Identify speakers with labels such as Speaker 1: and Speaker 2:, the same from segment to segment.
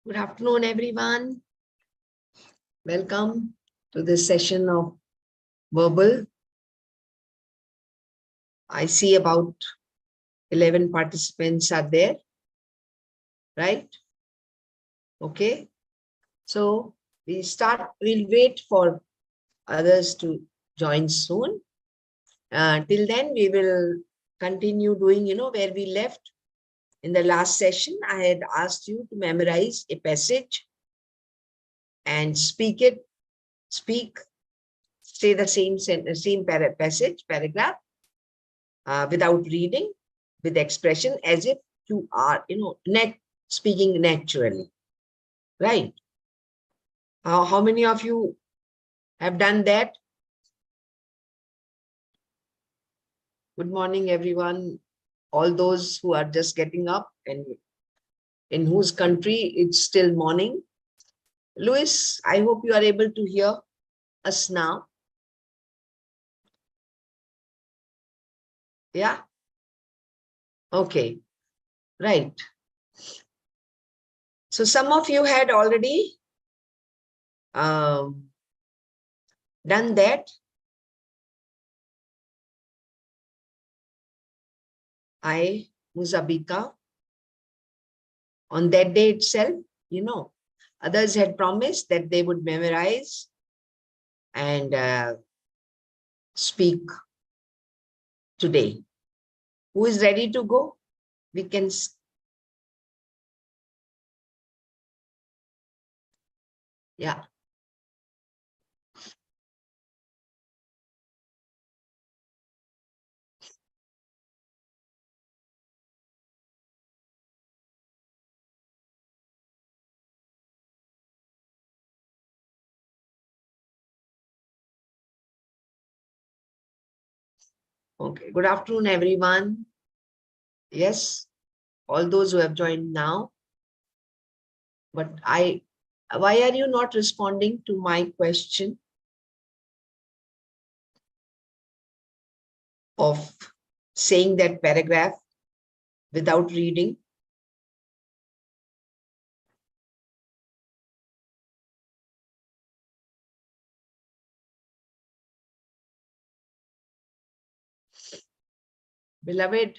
Speaker 1: Good afternoon, everyone. Welcome to this session of verbal. I see about 11 participants are there, right? Okay. So we'll wait for others to join soon. Till then, we will continue doing, where we left. In the last session, I had asked you to memorize a passage and speak, say the same paragraph without reading, with expression as if you are, speaking naturally, right? How many of you have done that? Good morning, everyone. All those who are just getting up and in whose country it's still morning. Louis, I hope you are able to hear us now. Yeah? Okay, right. So some of you had already done that. Muzabika, on that day itself, others had promised that they would memorize and speak today. Who is ready to go? We can. Yeah. Okay. Good afternoon, everyone. Yes, all those who have joined now. But why are you not responding to my question of saying that paragraph without reading? Beloved,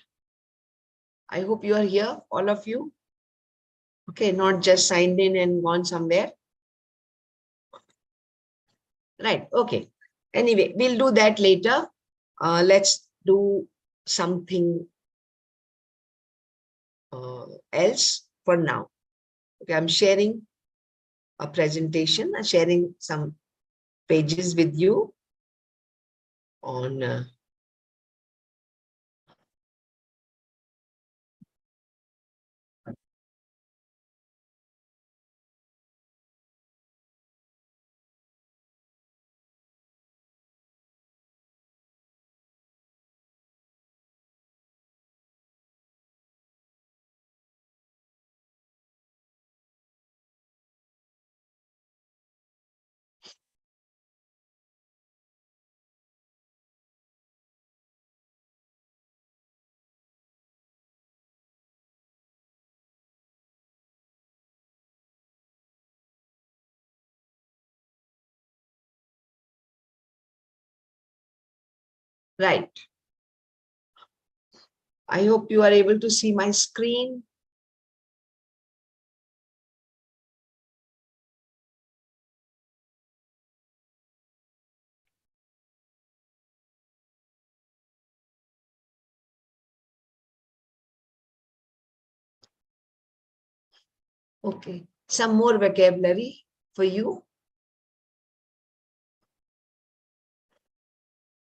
Speaker 1: I hope you are here, all of you. Okay, not just signed in and gone somewhere. Right, okay. Anyway, we'll do that later. Let's do something else for now. Okay, I'm sharing a presentation. I'm sharing some pages with you on right. I hope you are able to see my screen. Okay, some more vocabulary for you.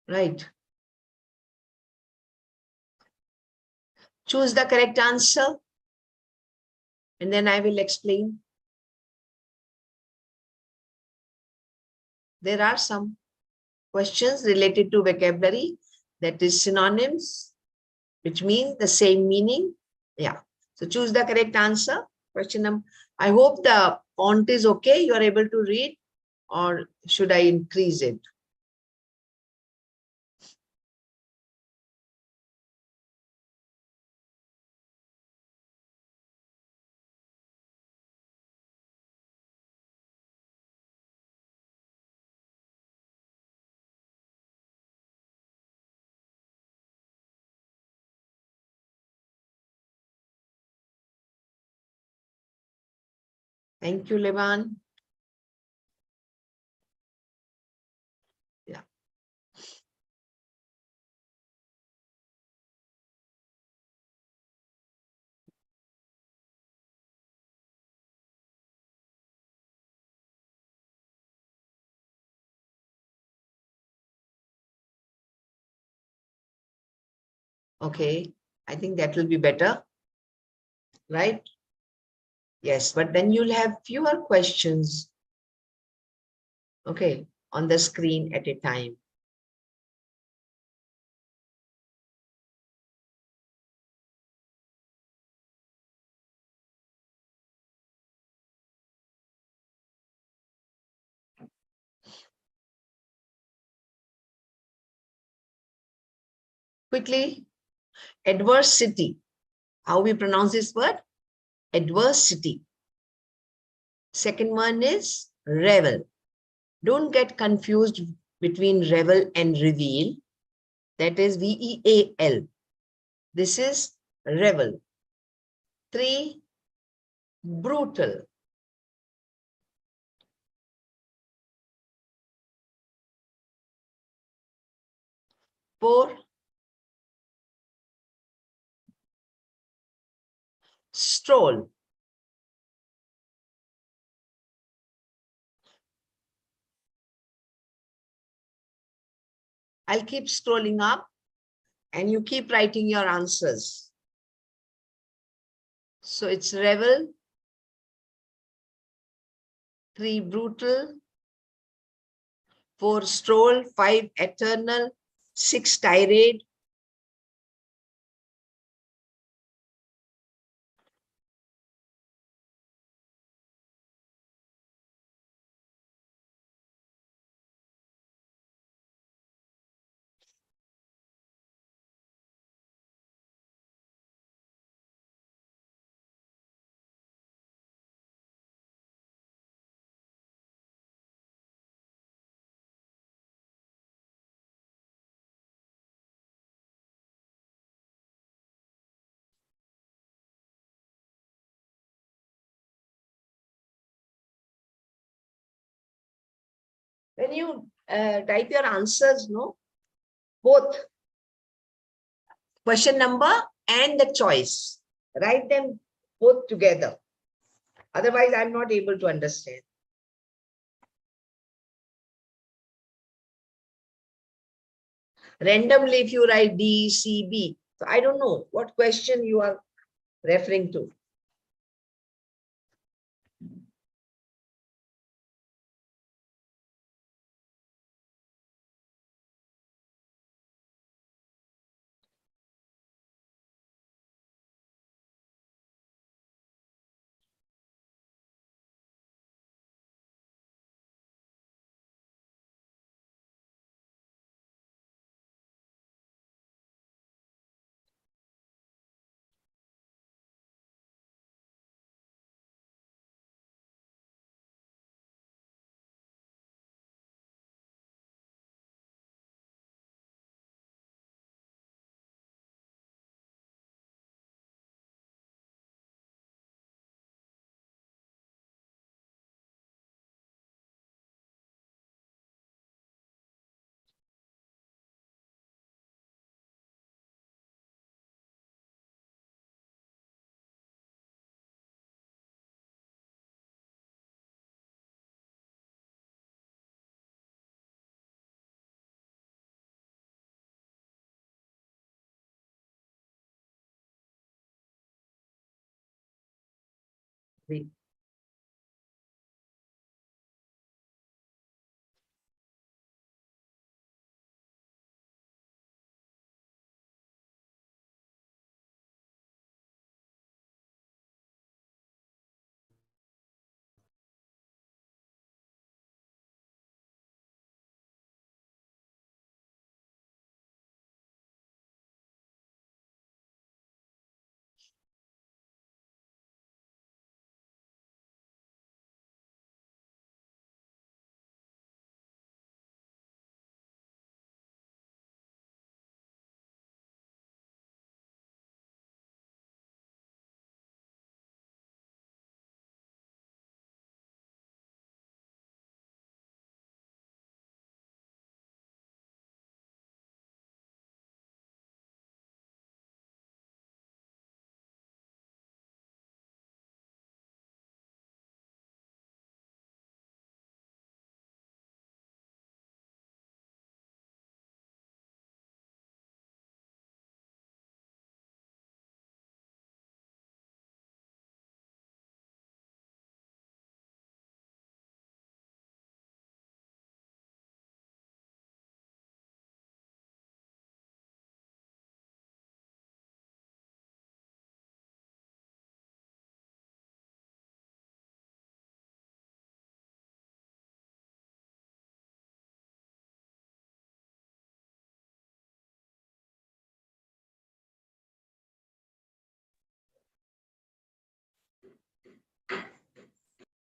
Speaker 1: Right. Choose the correct answer and then I will explain. There are some questions related to vocabulary, that is synonyms, which mean the same meaning. Yeah. So choose the correct answer. Question number. I hope the font is okay. You are able to read, or should I increase it? Thank you, Levan. Yeah. Okay. I think that will be better, right? Yes, but then you'll have fewer questions, okay, on the screen at a time. Quickly, adversity. How we pronounce this word? Adversity. Second one is revel. Don't get confused between revel and reveal. That is VEAL. This is revel. 3, brutal. 4, stroll. I'll keep scrolling up and you keep writing your answers. So it's revel, 3, brutal, 4, stroll, 5, eternal, 6, tirade, 5. When you type your answers, no, both question number and the choice, write them both together. Otherwise, I'm not able to understand. Randomly, if you write D, C, B, so I don't know what question you are referring to.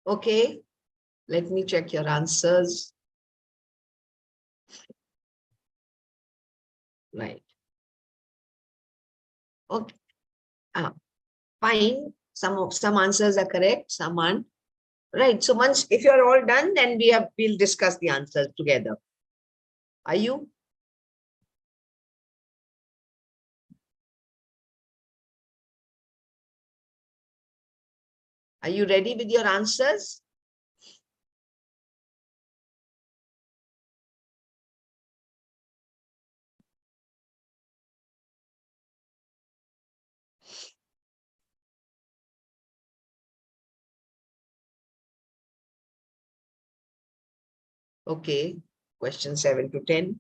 Speaker 1: Okay, let me check your answers. Right. Okay. Fine. Some answers are correct, some aren't. Right. So once if you're all done, then we'll discuss the answers together. Are you? Are you ready with your answers? Okay. Question 7 to 10.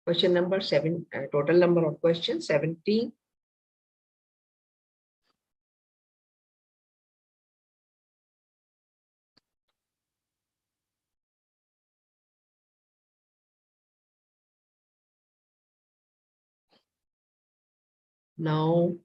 Speaker 1: Question number 7, total number of questions 17. Now,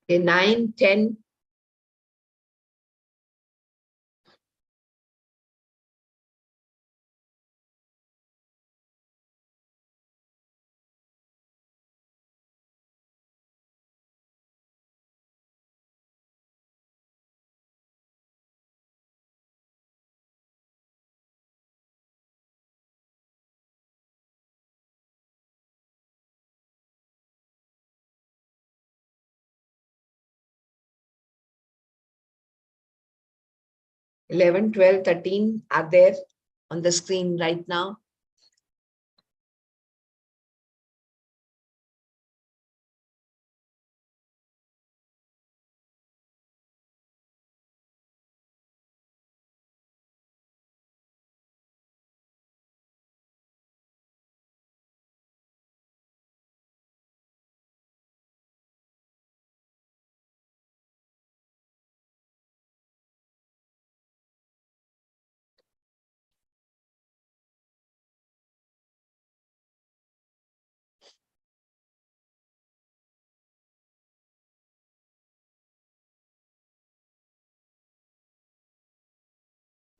Speaker 1: okay, 9, 10. Eleven, 12, 13 are there on the screen right now.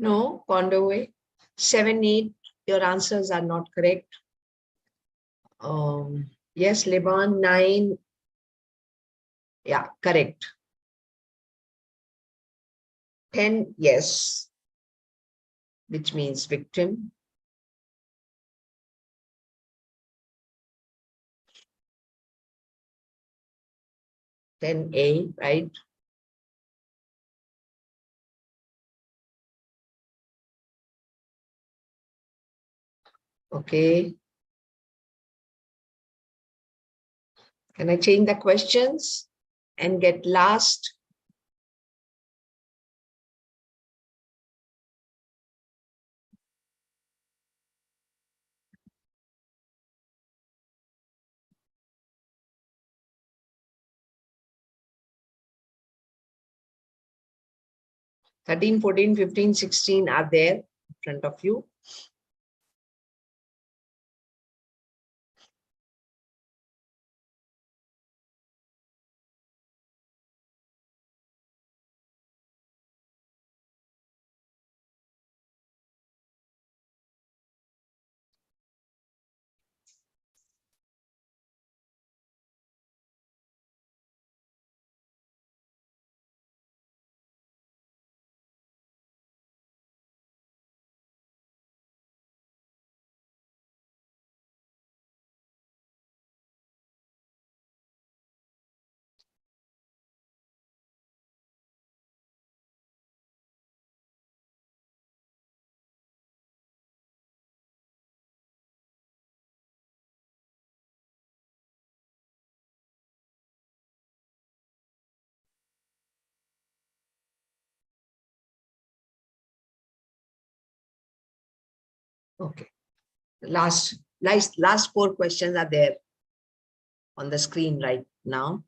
Speaker 1: No, Conway. 7, 8, your answers are not correct. Yes, Lebanon, 9. Yeah, correct. 10, yes, which means victim. 10A, right? Okay. Can I change the questions? and get last. Thirteen, 14, 15, 16 are there in front of you. Okay. Last four questions are there on the screen right now.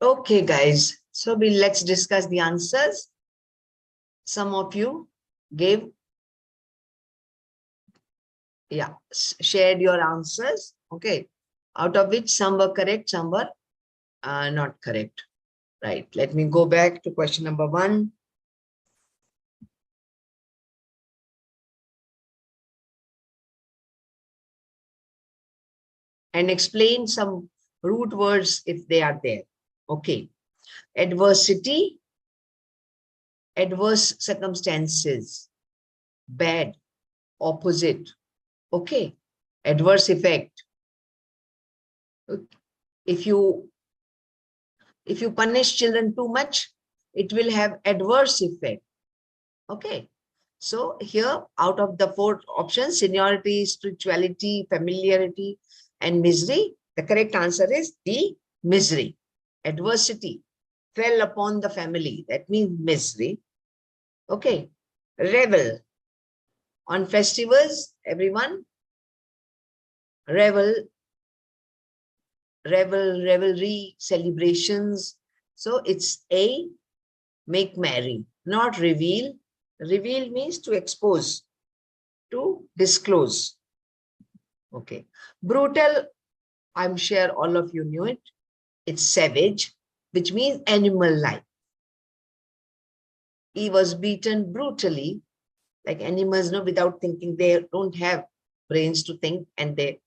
Speaker 1: Okay, guys. So let's discuss the answers. Some of you gave, shared your answers. Okay. Out of which some were correct, some were not correct. Right. Let me go back to question number 1. And explain some root words if they are there. Okay. Adversity, adverse circumstances, bad, opposite. Okay. Adverse effect. If you punish children too much, it will have adverse effect. Okay. So here, out of the 4 options, seniority, spirituality, familiarity, and misery, the correct answer is D, misery. Adversity fell upon the family. That means misery. Okay. Revel. On festivals, everyone, revel, revelry, celebrations. So it's A, make merry, not reveal. Reveal means to expose, to disclose. Okay. Brutal, I'm sure all of you knew it. It's savage, which means animal-like. He was beaten brutally, like animals, no, without thinking. They don't have brains to think, and they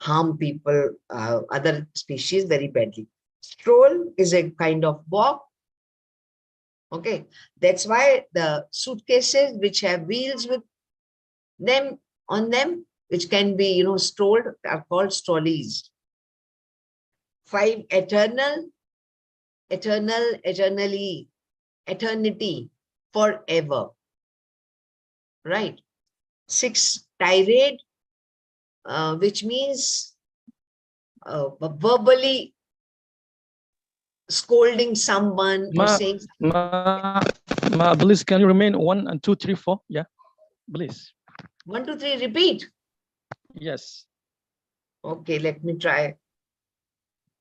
Speaker 1: harm people, other species very badly. Stroll is a kind of walk. Okay, that's why the suitcases which have wheels with them on them, which can be, strolled, are called strolleys. 5, eternal, eternally, eternity, forever. Right. 6, tirade, which means verbally scolding someone or saying
Speaker 2: please, can you remain 1 and 2, 3, 4? Yeah, please.
Speaker 1: 1, 2, 3, repeat.
Speaker 2: Yes.
Speaker 1: Okay, let me try.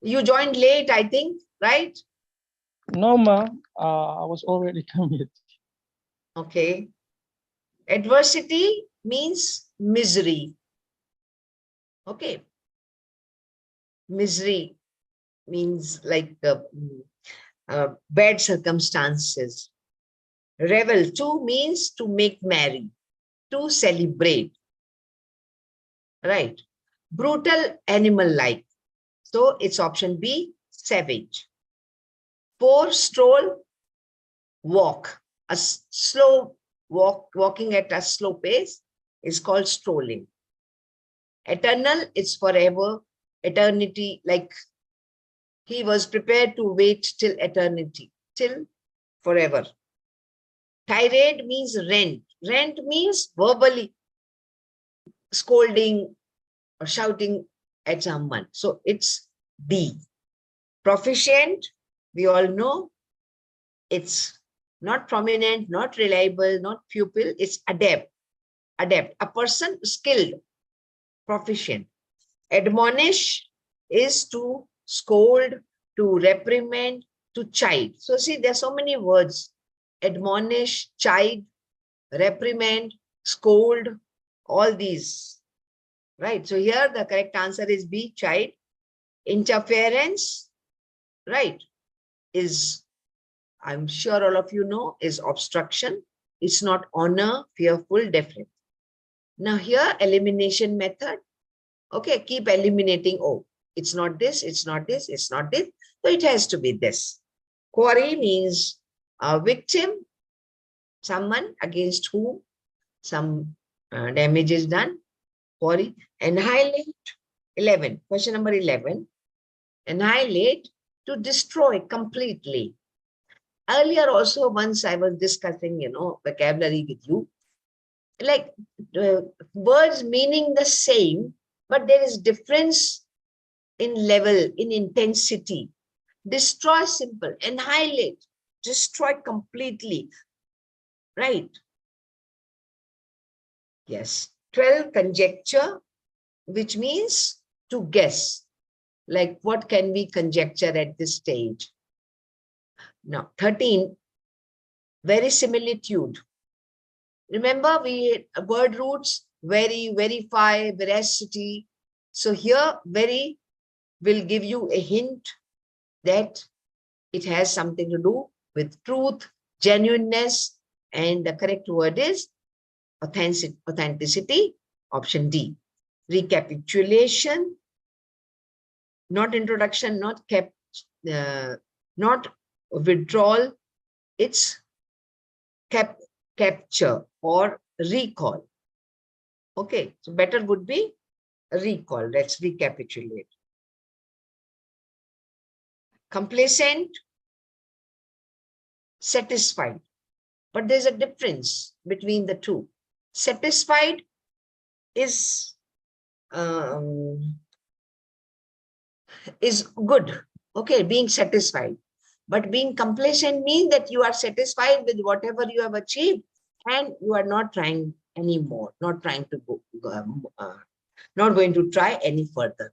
Speaker 1: You joined late, I think, right?
Speaker 2: No, ma. I was already committed.
Speaker 1: Okay. Adversity means misery. Okay. Misery means like bad circumstances. Revel too means to make merry, to celebrate. Right. Brutal, animal-like. So it's option B, savage. 4, stroll, walk. A slow walking at a slow pace is called strolling. Eternal is forever. Eternity, like he was prepared to wait till eternity, till forever. Tirade means rant. Rant means verbally scolding or shouting at someone. So it's D. Proficient, we all know, it's not prominent, not reliable, not pupil, it's adept. Adept, a person skilled, proficient. Admonish is to scold, to reprimand, to chide. So see, there's so many words. Admonish, chide, reprimand, scold, all these. Right. So here the correct answer is B, chide. Interference, right, is, I'm sure all of you know, is obstruction. It's not honor, fearful, deference. Now here, elimination method. Okay, keep eliminating. Oh, it's not this, it's not this, it's not this. So it has to be this. Quarry means a victim, someone against whom some damage is done. Quarry. Annihilate, 11. Question number 11. Annihilate, to destroy completely. Earlier also, once I was discussing, vocabulary with you, like words meaning the same, but there is difference in level, in intensity. Destroy, simple. Annihilate, destroy completely. Right? Yes. 12, conjecture, which means to guess. Like what can we conjecture at this stage? Now, 13, verisimilitude. Remember, we word roots, very, verify, veracity. So here, very will give you a hint that it has something to do with truth, genuineness, and the correct word is authenticity, option D. Recapitulation, not introduction, not withdrawal, it's capture or recall. Okay, so better would be recall. Let's recapitulate. Complacent, satisfied. But there's a difference between the two. Satisfied is good. Okay, being satisfied. But being complacent means that you are satisfied with whatever you have achieved and you are not trying anymore, not trying to go, not going to try any further.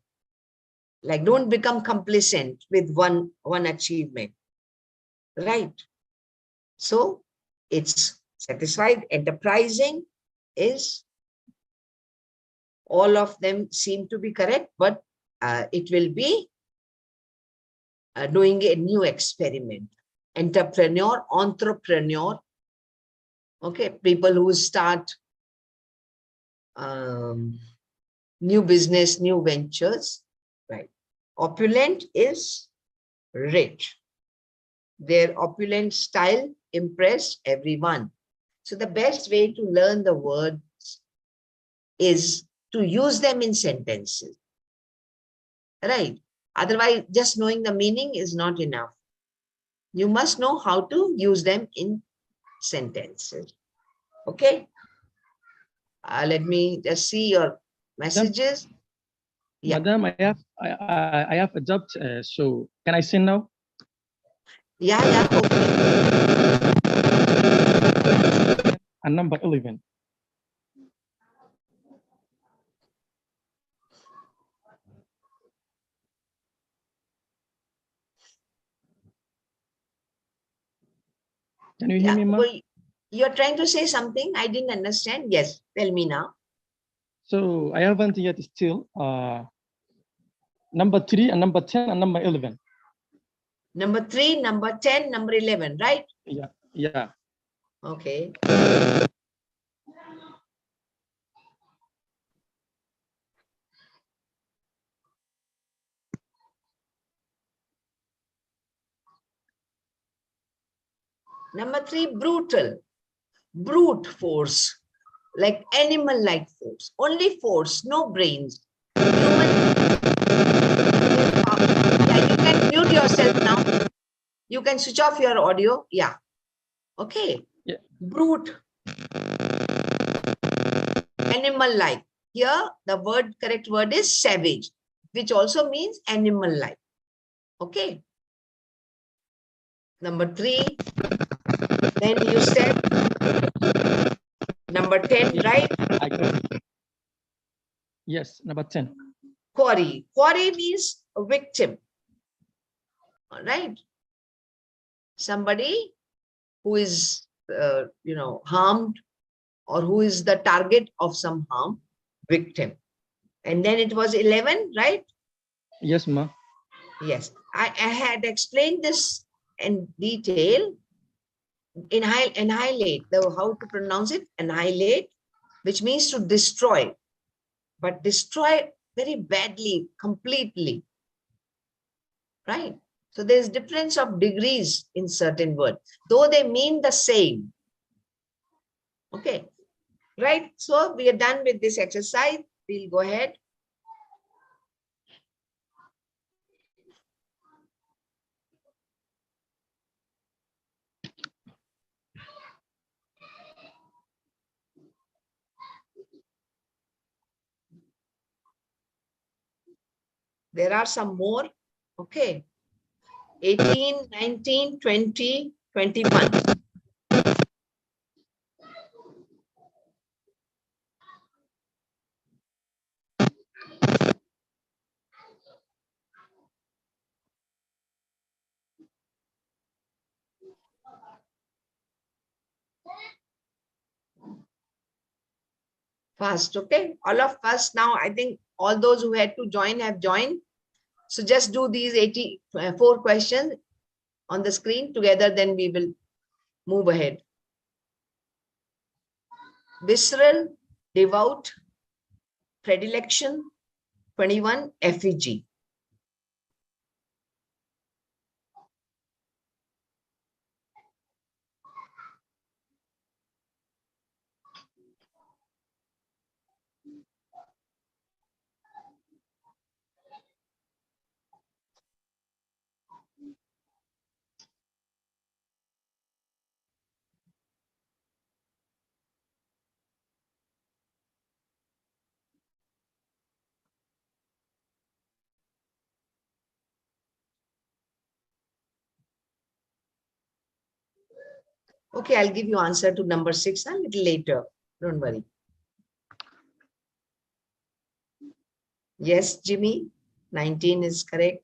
Speaker 1: Like don't become complacent with one achievement, right? So it's satisfied. Enterprising is, all of them seem to be correct, but it will be doing a new experiment. Entrepreneur, okay, people who start new business, new ventures, right? Opulent is rich. Their opulent style impressed everyone. So the best way to learn the words is to use them in sentences, right? Otherwise, just knowing the meaning is not enough. You must know how to use them in sentences. Okay? Let me just see your messages.
Speaker 2: Yeah. Madam, I have a doubt. So can I send now?
Speaker 1: Yeah, okay.
Speaker 2: And number 11. Can you hear me, Ma?
Speaker 1: Well, you're trying to say something? I didn't understand. Yes, tell me now.
Speaker 2: So I haven't yet still number 3 and number 10 and number 11.
Speaker 1: Number 3, number 10, number 11, right?
Speaker 2: Yeah.
Speaker 1: Okay. Number 3, brutal. Brute force. Like animal-like force. Only force, no brains. Human. Yeah, you can mute yourself now. You can switch off your audio. Yeah. Okay.
Speaker 2: Yeah.
Speaker 1: Brute. Animal-like. Here, the correct word is savage, which also means animal-like. Okay. Number 3. Then you said number 10,
Speaker 2: Yes,
Speaker 1: right?
Speaker 2: I got it. Yes, number 10.
Speaker 1: Quarry. Quarry means a victim. All right. Somebody who is, harmed, or who is the target of some harm, victim. And then it was 11, right?
Speaker 2: Yes, Ma.
Speaker 1: Yes. I had explained this in detail. Annihilate, how to pronounce it, annihilate, which means to destroy, but destroy very badly, completely, right? So there's difference of degrees in certain words, though they mean the same. Okay, right? So we are done with this exercise. We'll go ahead. There are some more. Okay. 18, 19, 20, 21. Fast, okay? All of us now, I think all those who had to join have joined. So just do these 84 questions on the screen together, then we will move ahead. Visceral, devout, predilection, 21, effigy. Okay, I'll give you answer to number 6 a little later. Don't worry. Yes, Jimmy, 19 is correct.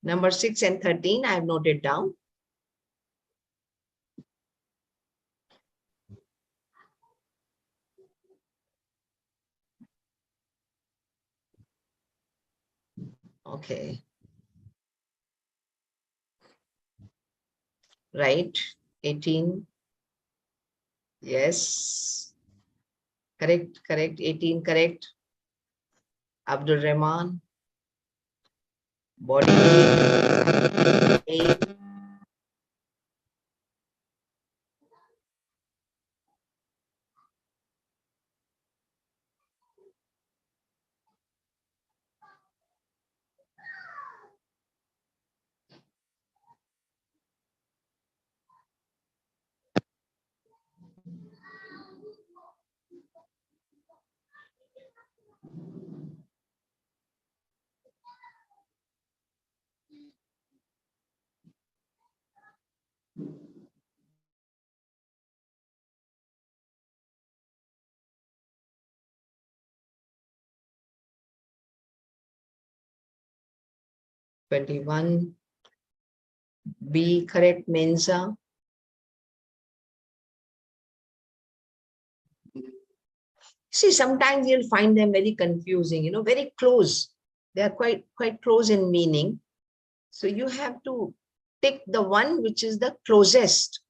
Speaker 1: Number 6 and 13, I have noted down. Okay. Right. 18. Yes. Correct, correct. 18, correct. Abdul Rahman. Body. 8. 21. B, correct Mensa. See, sometimes you'll find them very confusing, very close. They are quite close in meaning. So you have to pick the one which is the closest.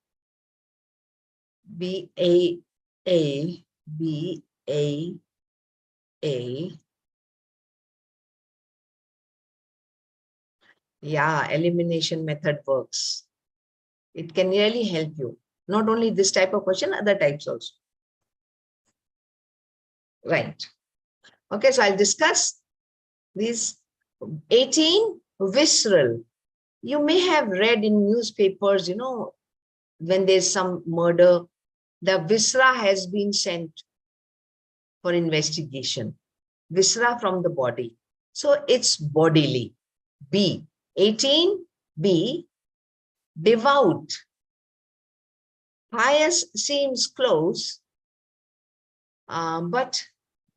Speaker 1: B, A, A, B, A, A. Yeah, elimination method works. It can really help you. Not only this type of question, other types also. Right. Okay, so I'll discuss these 18, visceral. You may have read in newspapers, when there's some murder, the viscera has been sent for investigation. Viscera from the body. So it's bodily. B. 18, B. Devout. Pious seems close, but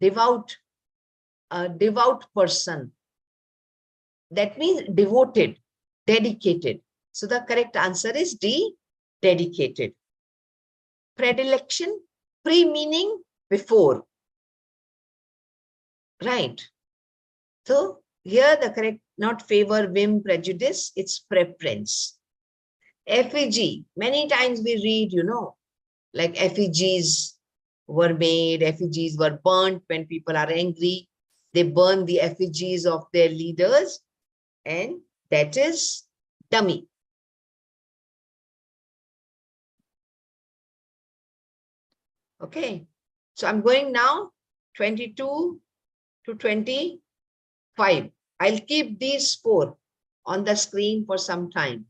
Speaker 1: devout, a devout person. That means devoted, dedicated. So the correct answer is D, dedicated. Predilection, pre meaning before. Right. So here the correct, not favor, whim, prejudice, it's preference. Effigy, many times we read, like effigies were made, effigies were burnt when people are angry. They burn the effigies of their leaders, and that is dummy. Okay, so I'm going now 22 to 25. I'll keep these four on the screen for some time.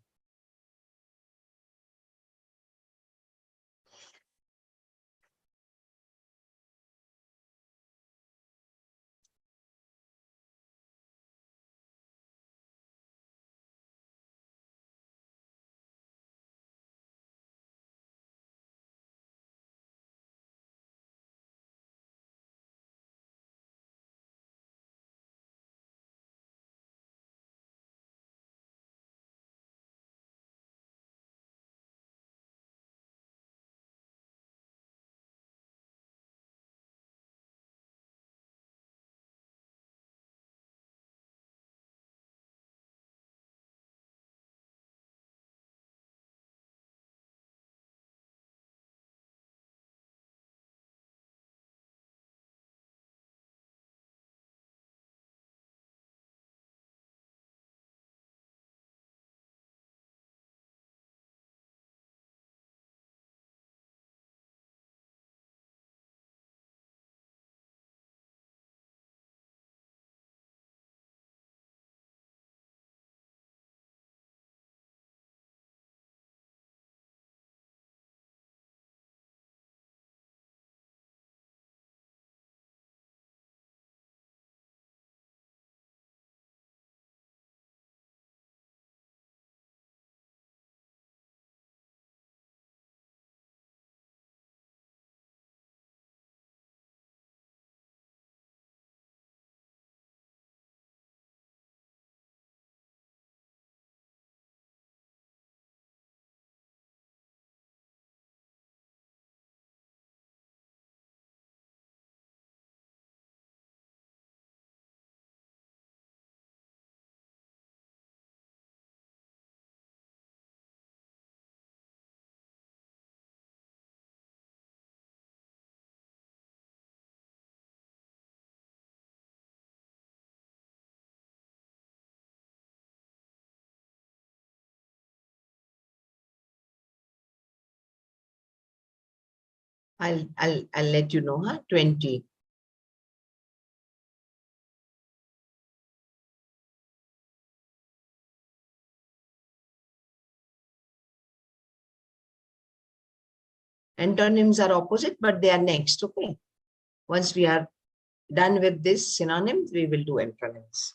Speaker 1: I'll let you know, 20. Antonyms are opposite, but they are next. Okay. Once we are done with this synonyms, we will do antonyms.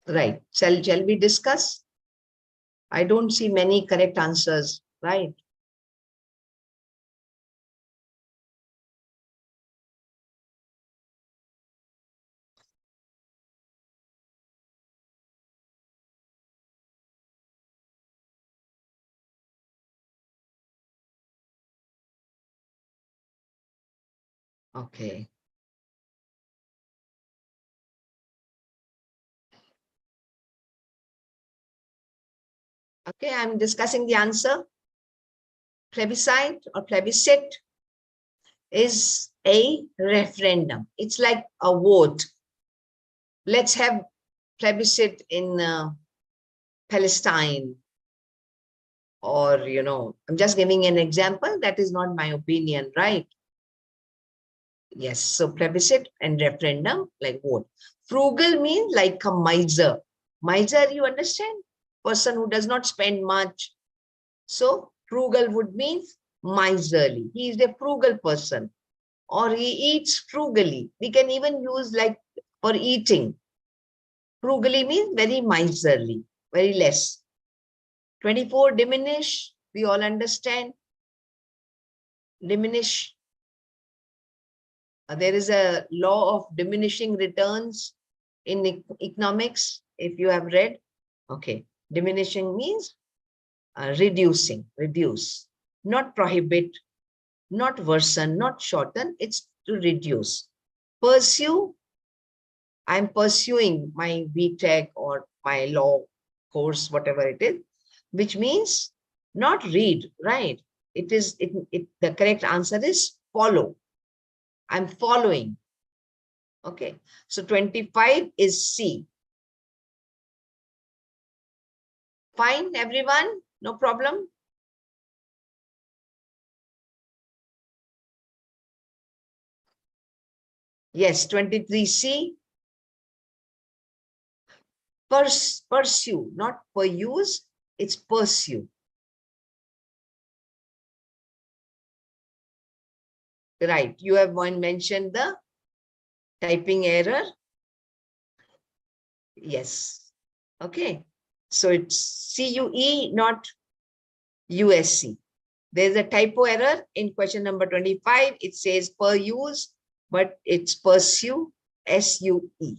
Speaker 1: Right. Shall we discuss? I don't see many correct answers, right? Okay. Okay, I'm discussing the answer. Plebiscite or plebiscite is a referendum. It's like a vote. Let's have plebiscite in Palestine, or, I'm just giving an example. That is not my opinion, right? Yes, so plebiscite and referendum, like vote. Frugal means like a miser. Miser, you understand? Person who does not spend much. So frugal would mean miserly. He is a frugal person, or he eats frugally. We can even use like for eating. Frugally means very miserly, very less. 24, diminish. We all understand. Diminish. There is a law of diminishing returns in economics, if you have read. Okay. Diminishing means reducing, reduce, not prohibit, not worsen, not shorten. It's to reduce. Pursue. I'm pursuing my BTech or my law course, whatever it is, which means not read, right? The correct answer is follow. I'm following. Okay. So 25 is C. Fine, everyone? No problem? Yes, 23C. Pursue, not peruse, it's pursue. Right. You have mentioned the typing error. Yes. Okay. So it's CUE, not USC. There's a typo error in question number 25. It says per use, but it's pursue, SUE.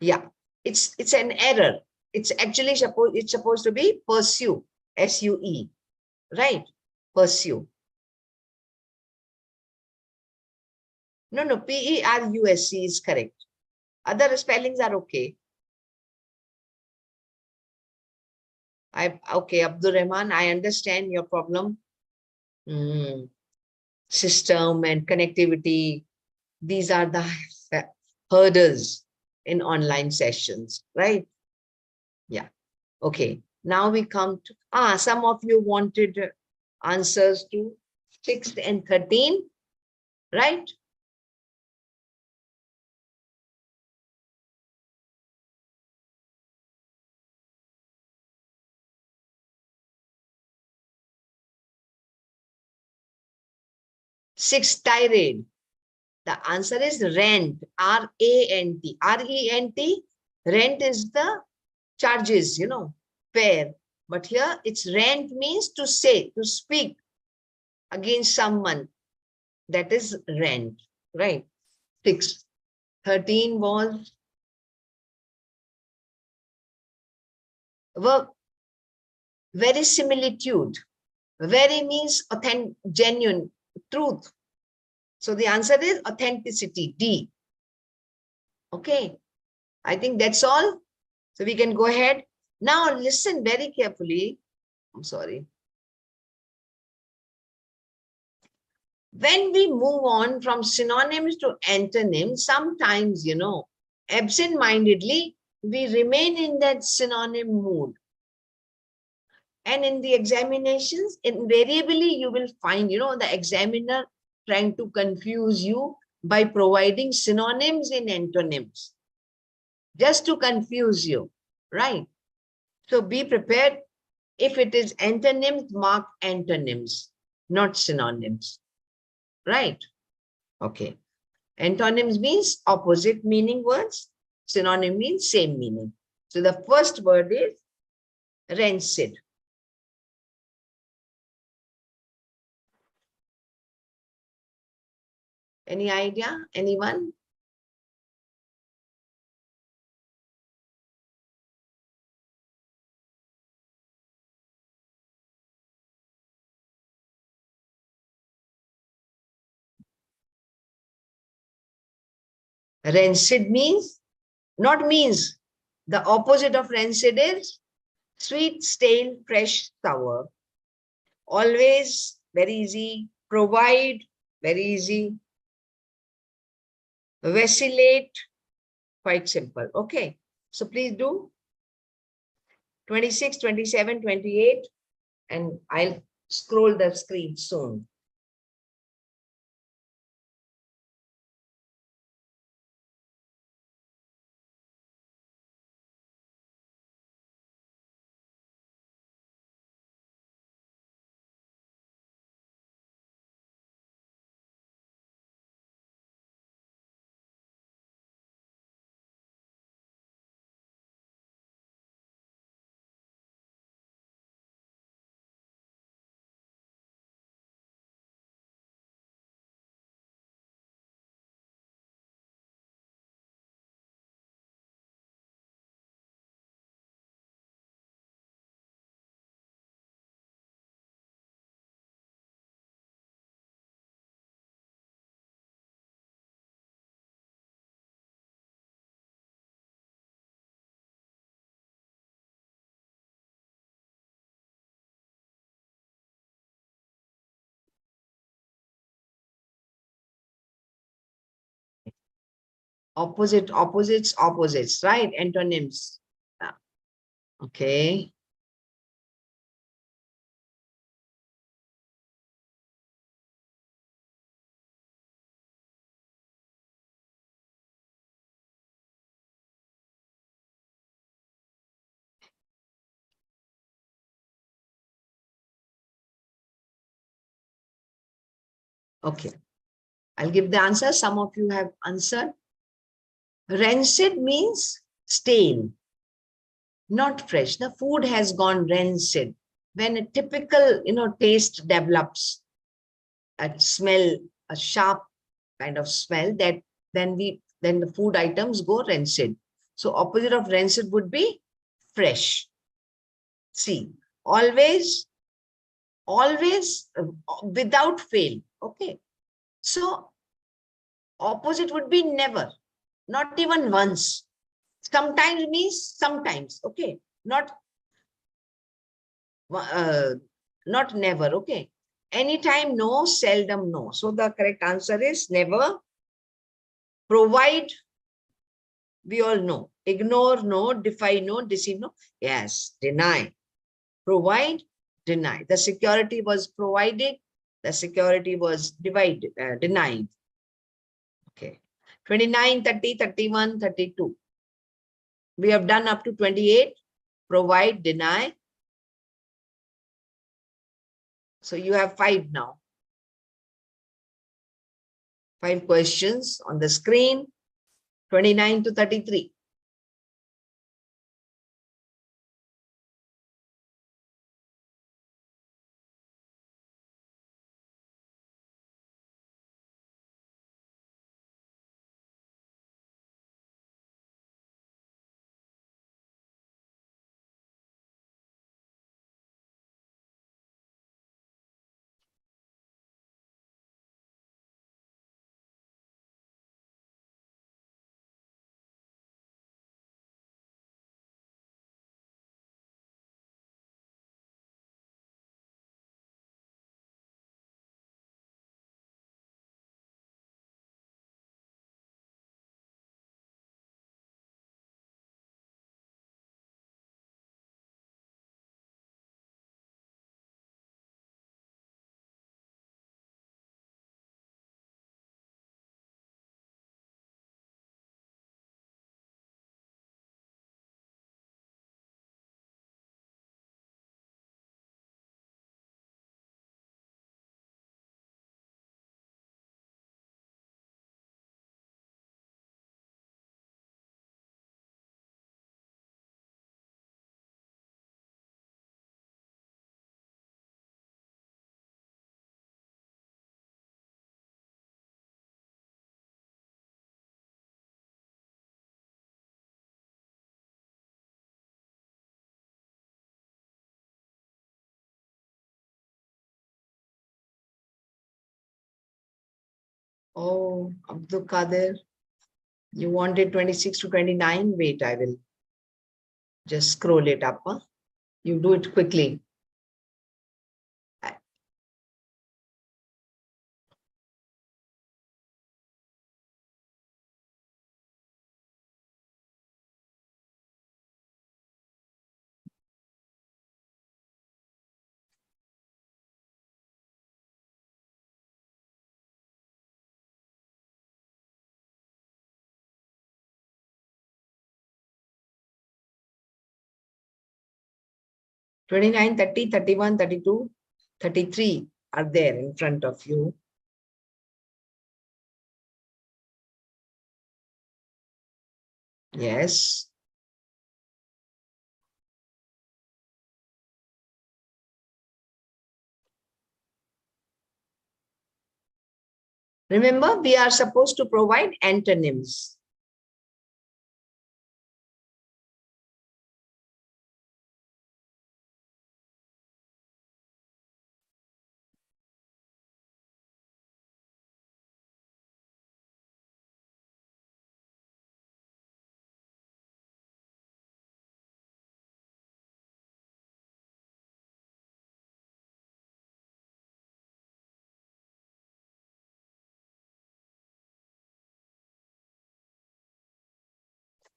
Speaker 1: Yeah, it's an error. It's actually supposed to be pursue, SUE, right? Pursue. No, PERUSC is correct. Other spellings are okay. Okay, Abdul Rahman, I understand your problem. System and connectivity, these are the hurdles in online sessions, right? Yeah. Okay. Now we come to, some of you wanted answers to 6th and 13, right? Sixth tirade. The answer is rent, R-A-N-T. R-E-N-T, rent is the charges, fare. But here it's rent means to say, to speak against someone. That is rent, right? 6. 13 was work, verisimilitude. Very means authentic, genuine, truth. So the answer is authenticity, D. Okay, I think that's all. So we can go ahead. Now listen very carefully. I'm sorry. When we move on from synonyms to antonyms, sometimes, absent-mindedly, we remain in that synonym mood. And in the examinations, invariably, you will find, the examiner trying to confuse you by providing synonyms in antonyms, just to confuse you, right? So be prepared. If it is antonyms, mark antonyms, not synonyms, right? Okay. Antonyms means opposite meaning words. Synonym means same meaning. So the first word is rancid. Any idea? Anyone? Rancid means, not means, the opposite of rancid is sweet, stale, fresh, sour. Always, very easy. Provide, very easy. Vacillate, quite simple. Okay. So please do 26, 27, 28, and I'll scroll the screen soon. Opposite, opposites, opposites, right? Antonyms. Okay. Okay. I'll give the answer. Some of you have answered. Rancid means stale, not fresh. The food has gone rancid. When a typical, taste develops, a smell, a sharp kind of smell, that then the food items go rancid. So opposite of rancid would be fresh. See, always, always, without fail. Okay. So opposite would be never, not even once. Sometimes means sometimes. Okay. Uh, not never. Okay. Anytime no, seldom no. So the correct answer is never. Provide, we all know. Ignore, no. Defy, no. Deceive, no. Yes. Deny. Provide, deny. The security was provided. The security was denied. Okay. 29, 30, 31, 32. We have done up to 28. Provide, deny. So you have 5 now. 5 questions on the screen. 29 to 33. Oh, Abdul Kader. You wanted 26 to 29. Wait, I will just scroll it up. Huh? You do it quickly. 29, 30, 31, 32, 33 are there in front of you. Yes. Remember, we are supposed to provide antonyms.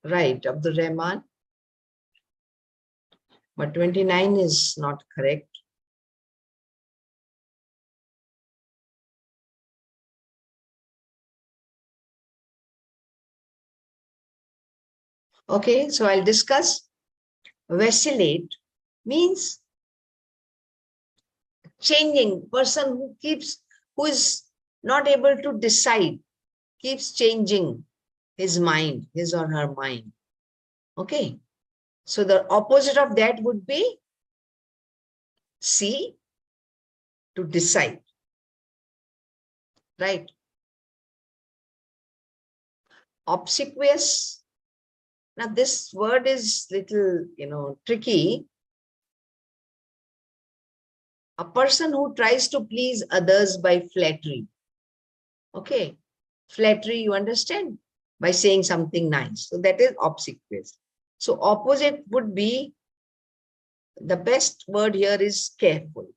Speaker 1: Right, Abdul Rahman. But 29 is not correct. Okay, so I'll discuss. Vacillate means changing, person who is not able to decide, keeps changing his mind, his or her mind. Okay, so the opposite of that would be C, to decide, right? Obsequious. Now this word is little, tricky. A person who tries to please others by flattery. Okay, flattery, you understand? By saying something nice. So that is obsequious. So opposite would be, the best word here is careful.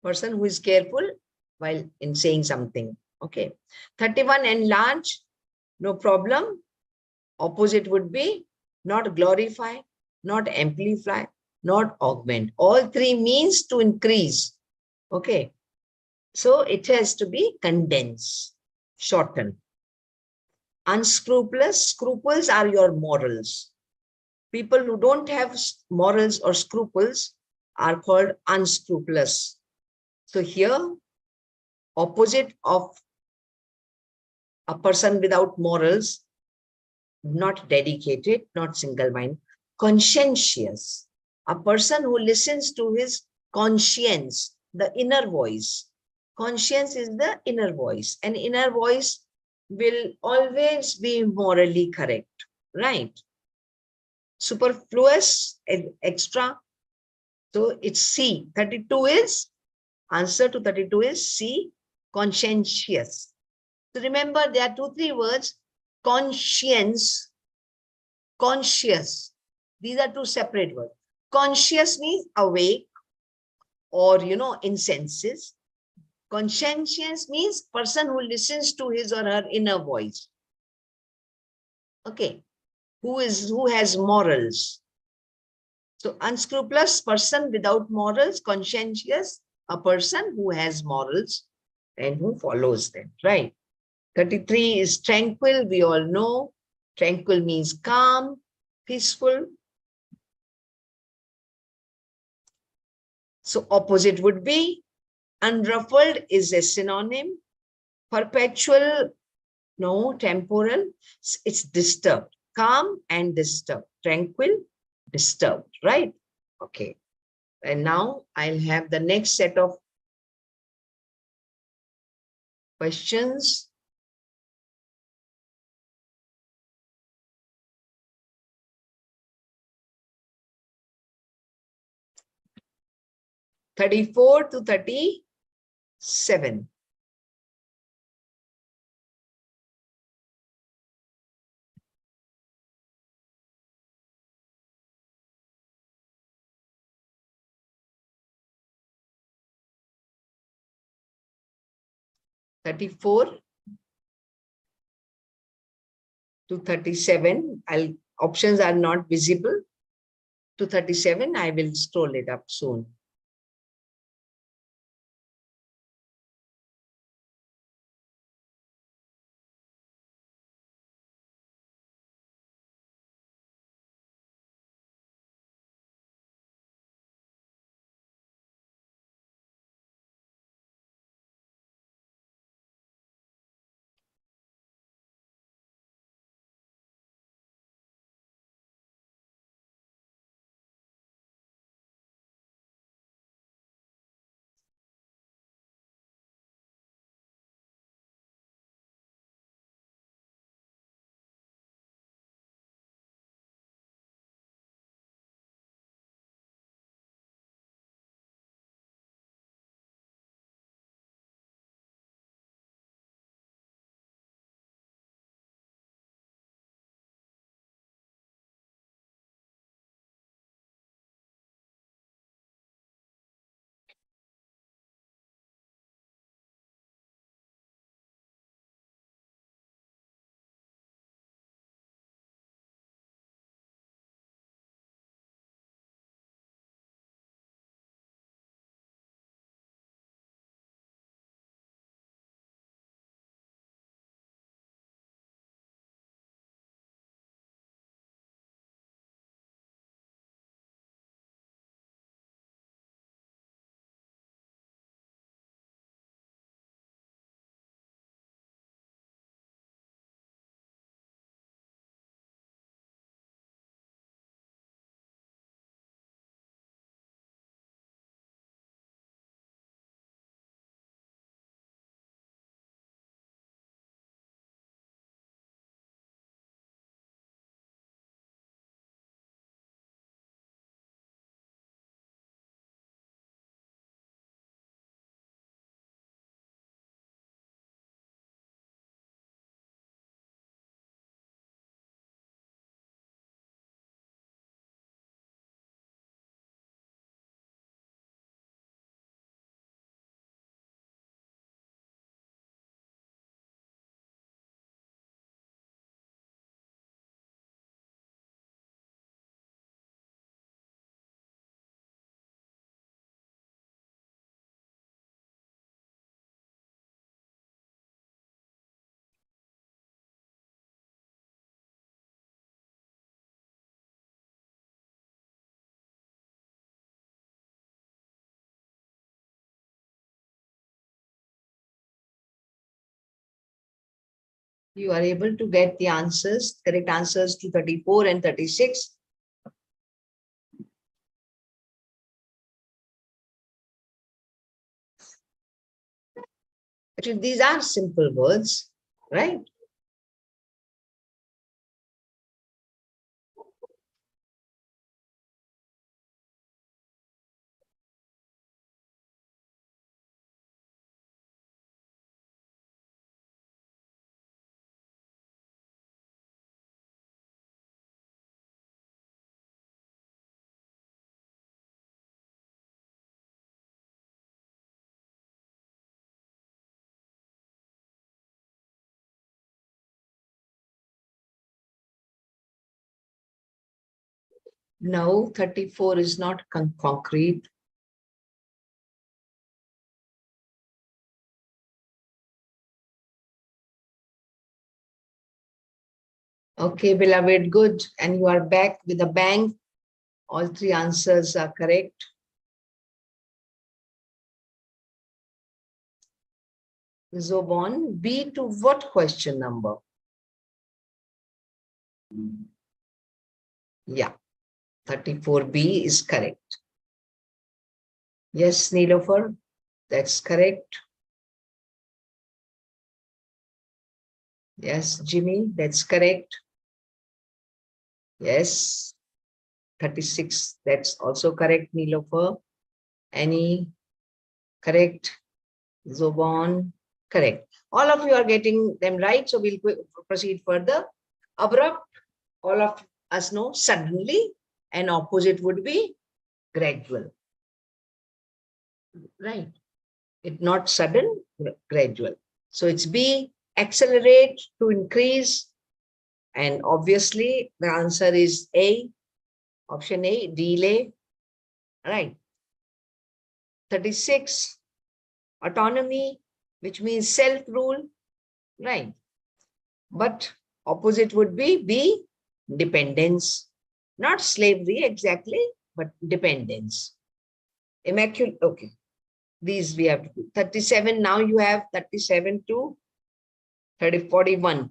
Speaker 1: Person who is careful while in saying something. Okay. 31, enlarge, no problem. Opposite would be not glorify, not amplify, not augment. All three means to increase. Okay. So it has to be condense, shorten. Unscrupulous, scruples are your morals. People who don't have morals or scruples are called unscrupulous. So here, opposite of a person without morals, not dedicated, not single-minded, conscientious, a person who listens to his conscience, the inner voice. Conscience is the inner voice, and inner voice will always be morally correct, right? Superfluous, extra. So it's C. 32 is, answer to 32 is C, conscientious. So remember, there are 2-3 words, conscience, conscious. These are 2 separate words. Conscious means awake or, in senses. Conscientious means person who listens to his or her inner voice. Okay. Who has morals. So unscrupulous, person without morals. Conscientious, a person who has morals and who follows them, right? 33 is tranquil. We all know tranquil means calm, peaceful. So opposite would be unruffled is a synonym. Perpetual, no, temporal, it's disturbed. Calm and disturbed. Tranquil, disturbed, right? Okay. And now I'll have the next set of questions. (34 to 37). 34 to 37. Options are not visible. To 37, I will scroll it up soon. You are able to get the answers, correct answers to 34 and 36. Actually, these are simple words, right? No, 34 is not concrete. Okay, beloved, good. And you are back with a bang. All three answers are correct. Zobon, B to what question number? Yeah, 34B is correct. Yes, Nilofer, that's correct. Yes, Jimmy, that's correct. Yes, 36, that's also correct, Nilofer. Annie, correct. Zobon, correct. All of you are getting them right, so we'll proceed further. Abrupt, all of us know suddenly, and opposite would be gradual. Right. It's not sudden, gradual. So it's B, accelerate, to increase. And obviously the answer is A, option A, delay. Right. 36, autonomy, which means self-rule. Right. But opposite would be B, dependence. Not slavery exactly, but dependence. Immaculate, okay. These we have to do. 37, now you have 37 to 41.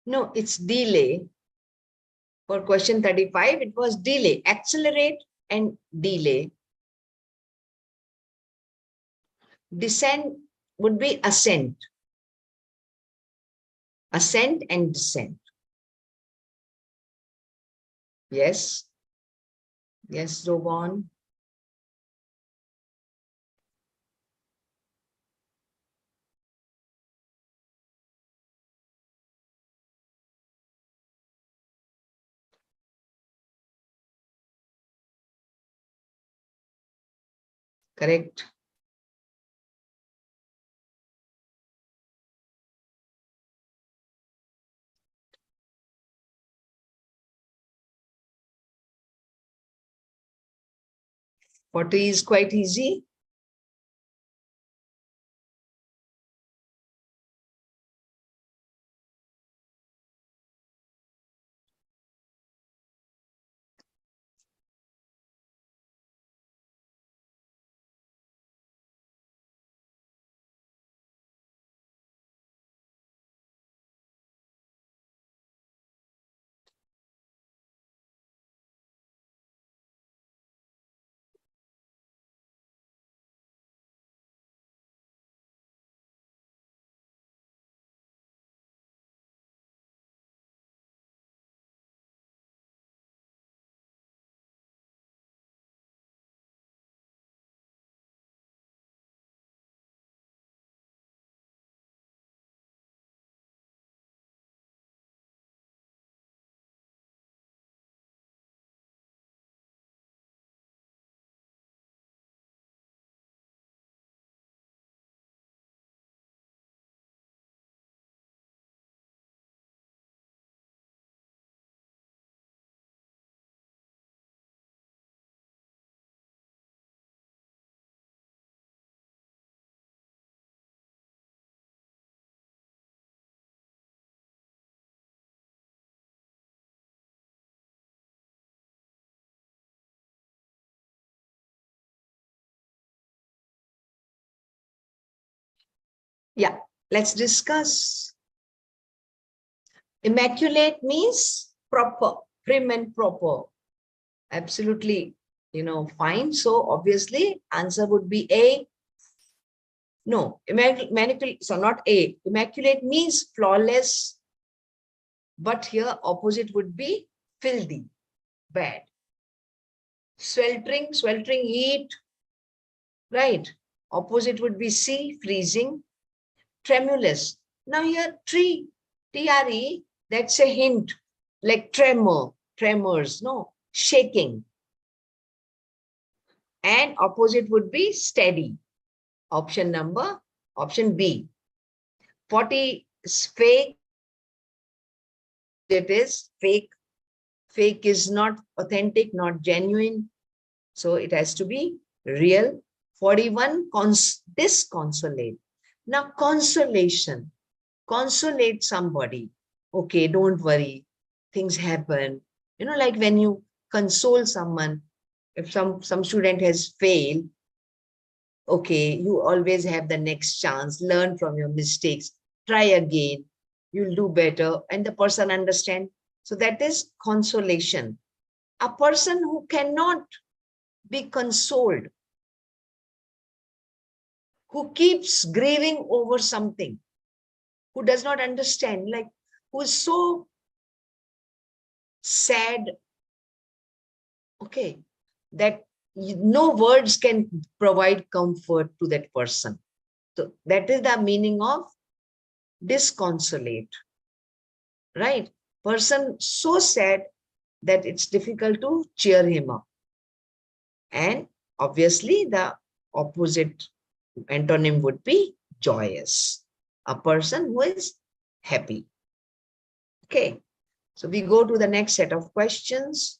Speaker 1: No, it's delay. For question 35, it was delay, accelerate and delay. Descent would be ascent. Ascent and descent. Yes. Yes, Zobon. Correct. Pottery is quite easy. Yeah, let's discuss. Immaculate means proper, prim and proper. Absolutely, fine. So obviously answer would be A. No, immaculate, so not A. Immaculate means flawless, but here opposite would be filthy. bad. Sweltering, sweltering heat, right? Opposite would be C, freezing. Tremulous. Now here, TRE, that's a hint, like tremor, tremors, no, shaking. And opposite would be steady. Option B. 40 is fake. It is fake. Fake is not authentic, not genuine. So it has to be real. 41, disconsolate. Now, consolation. Consolate somebody. Okay, don't worry. Things happen. You know, like when you console someone, if some student has failed, okay, you always have the next chance. Learn from your mistakes. Try again. You'll do better. And the person understand. So that is consolation. A person who cannot be consoled, who keeps grieving over something, who does not understand, like who is so sad, okay, that no words can provide comfort to that person. So that is the meaning of disconsolate, right? Person so sad that it's difficult to cheer him up. And obviously the opposite antonym would be joyous, a person who is happy. Okay, so we go to the next set of questions.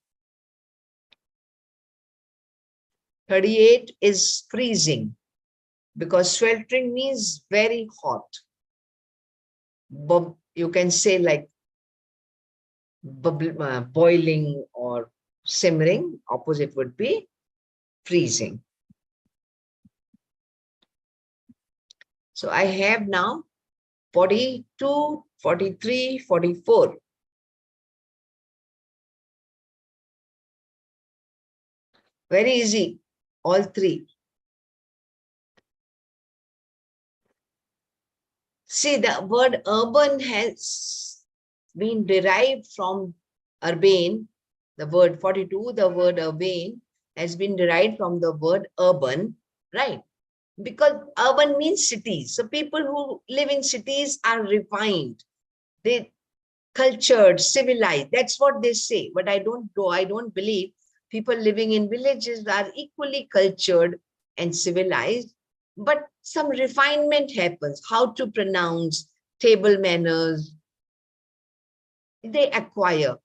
Speaker 1: 38 is freezing, because sweltering means very hot. You can say like boiling or simmering. Opposite would be freezing. So I have now 42, 43, 44. Very easy, all three. See, the word urban has been derived from urbane. The word 42, the word urbane has been derived from the word urban, right? Because urban means cities. So people who live in cities are refined. They cultured, civilized. That's what they say. But I don't believe people living in villages are equally cultured and civilized. But some refinement happens. How to pronounce, table manners, they acquire.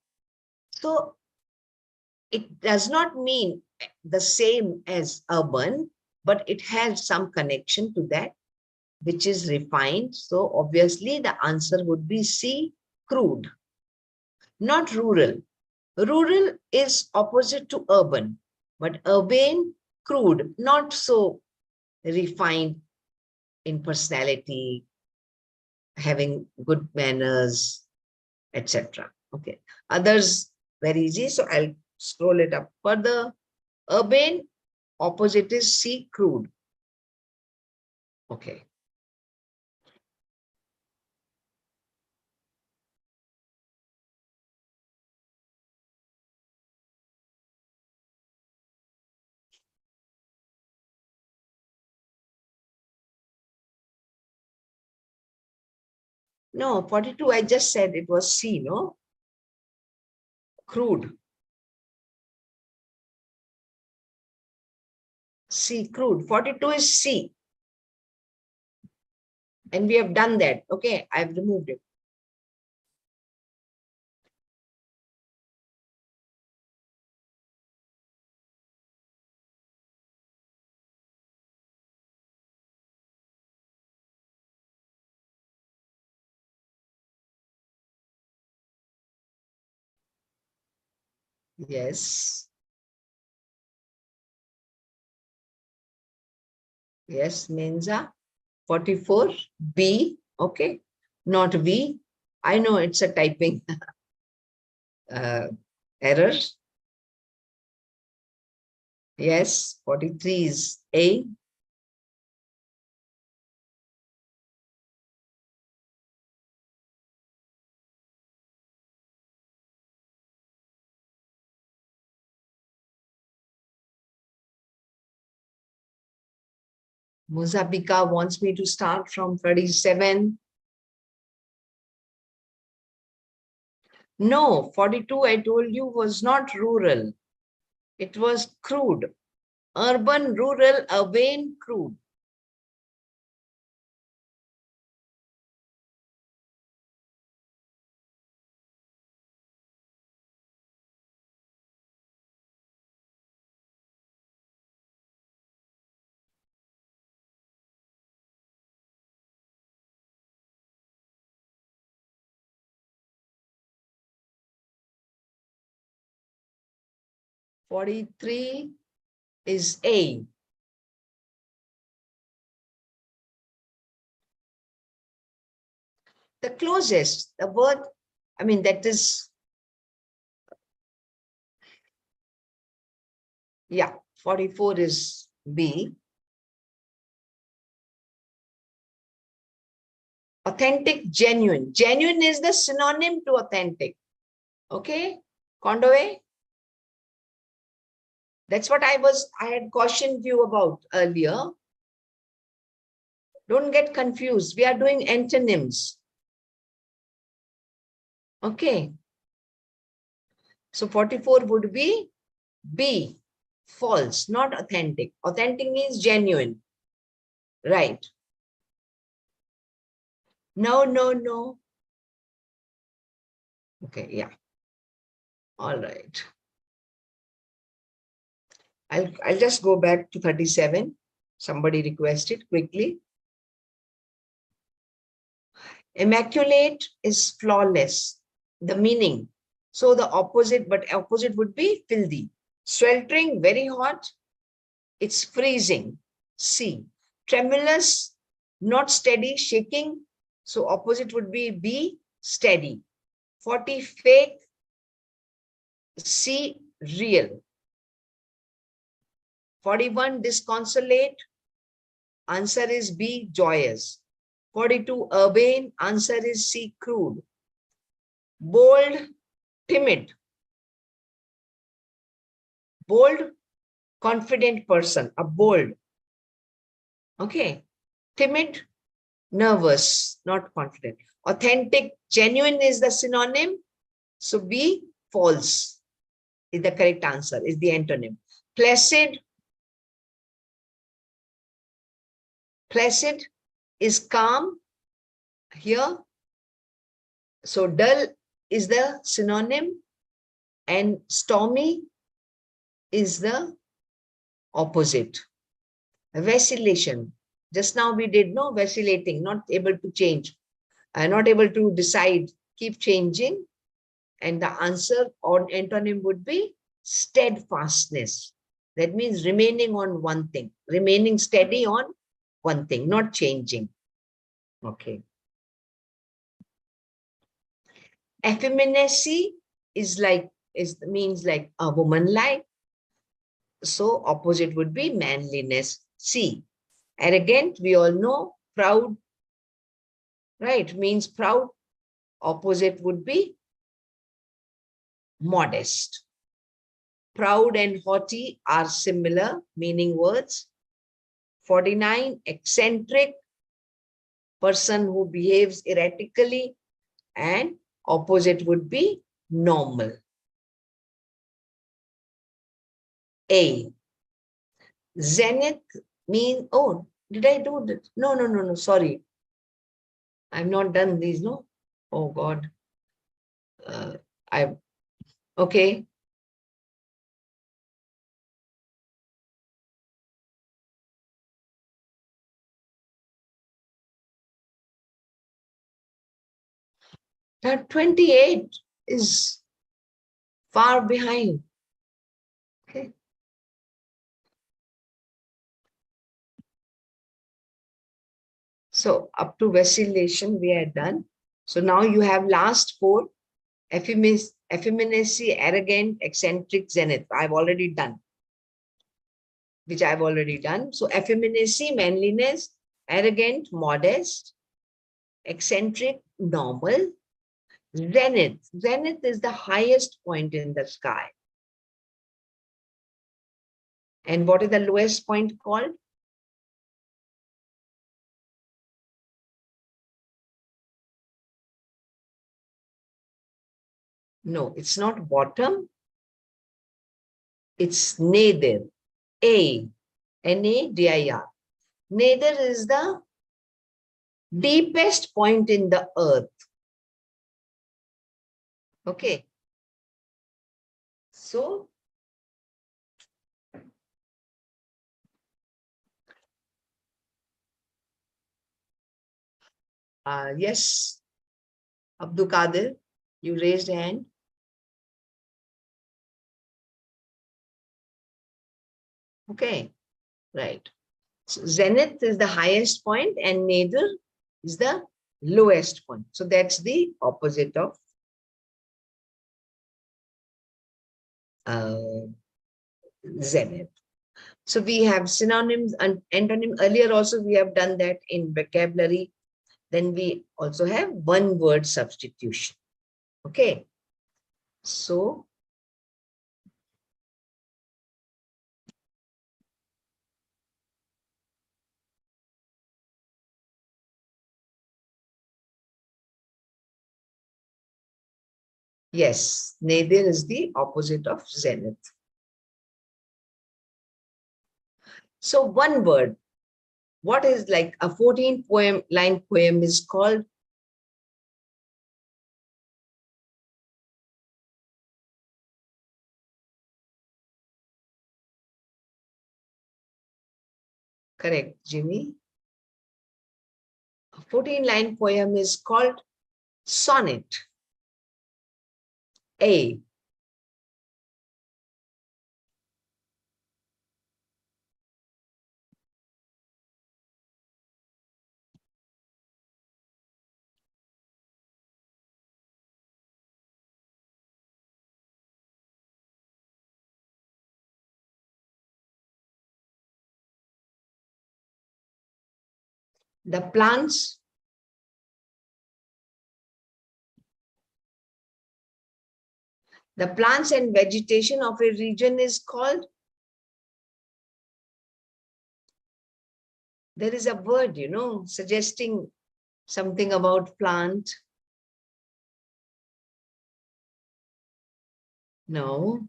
Speaker 1: So it does not mean the same as urban, but it has some connection to that, which is refined. So obviously the answer would be C, crude, not rural. Rural is opposite to urban, but urban, crude, not so refined in personality, having good manners, etc. Okay. Others, very easy. So I'll scroll it up further. Urban, opposite is C, crude. Okay. No, 42, I just said it was C, no? Crude. C, crude. 42 is C. And we have done that. Okay, I've removed it. Yes. Yes, Menza. 44, B. Okay, not V. I know it's a typing error. Yes, 43 is A. Muzabika wants me to start from 37. No, 42, I told you, was not rural. It was crude. Urban, rural, urban, crude. "43" is A. The closest, the word, I mean, that is, yeah, 44 is B. Authentic, genuine. Genuine is the synonym to authentic. Okay, Condoway? That's what I had cautioned you about earlier. Don't get confused. We are doing antonyms. Okay. So 44 would be B, false, not authentic. Authentic means genuine. Right. No, no, no. Okay, yeah. All right. I'll just go back to 37. Somebody requested quickly. Immaculate is flawless, the meaning. So the opposite, but opposite would be filthy. Sweltering, very hot. It's freezing. C. Tremulous, not steady, shaking. So opposite would be B, steady. 40, fake. C, real. 41, disconsolate. Answer is B, joyous. 42, urbane. Answer is C, crude. Bold, timid. Bold, confident person, a bold. Okay. Timid, nervous, not confident. Authentic, genuine is the synonym. So B, false is the correct answer, is the antonym. Placid, placid is calm here. So dull is the synonym and stormy is the opposite. Vacillation. Just now we did no vacillating, not able to change, not able to decide, keep changing. And the answer or antonym would be steadfastness. That means remaining on one thing, remaining steady on one thing, not changing. Okay. Effeminacy means like a woman like. So opposite would be manliness. C. Arrogant, we all know. Proud, right, means proud. Opposite would be modest. Proud and haughty are similar meaning words. 49, eccentric, person who behaves erratically, and opposite would be normal. A. Zenith means, oh, did I do that? No, no, no, no, sorry. I've not done these, no? Oh, God. Okay. Now 28 is far behind. Okay. So up to vacillation, we are done. So now you have last four: effeminacy, arrogant, eccentric, zenith. I've already done, which I've already done. So effeminacy, manliness, arrogant, modest, eccentric, normal, zenith. Zenith is the highest point in the sky. And what is the lowest point called? No, it's not bottom. It's nadir. Nadir. Nadir is the deepest point in the earth. Okay. So, yes, Abdul Qadir, you raised a hand. Okay, right. So zenith is the highest point and nadir is the lowest point. So that's the opposite of zenith. So we have synonyms and antonym. Earlier also we have done that in vocabulary. Then we also have one word substitution. Okay. So yes, nadir is the opposite of zenith. So one word, what is like a 14 line poem is called? Correct, Jimmy. A 14 line poem is called sonnet. A. The plants and vegetation of a region is called, there is a word, suggesting something about plant. No.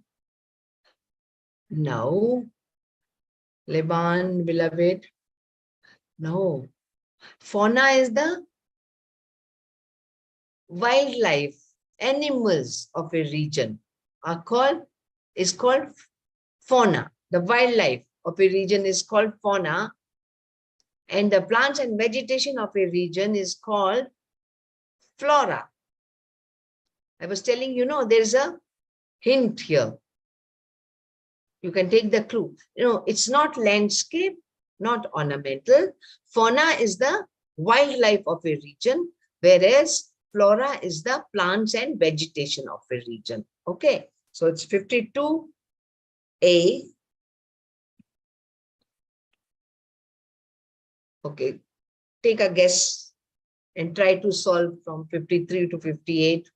Speaker 1: No. Leban, beloved. No. Fauna is the wildlife, animals of a region is called fauna. The wildlife of a region is called fauna, and the plants and vegetation of a region is called flora. I was telling there's a hint here. You can take the clue. It's not landscape, not ornamental. Fauna is the wildlife of a region, whereas flora is the plants and vegetation of a region. Okay, so it's 52A. Okay, take a guess and try to solve from 53 to 58.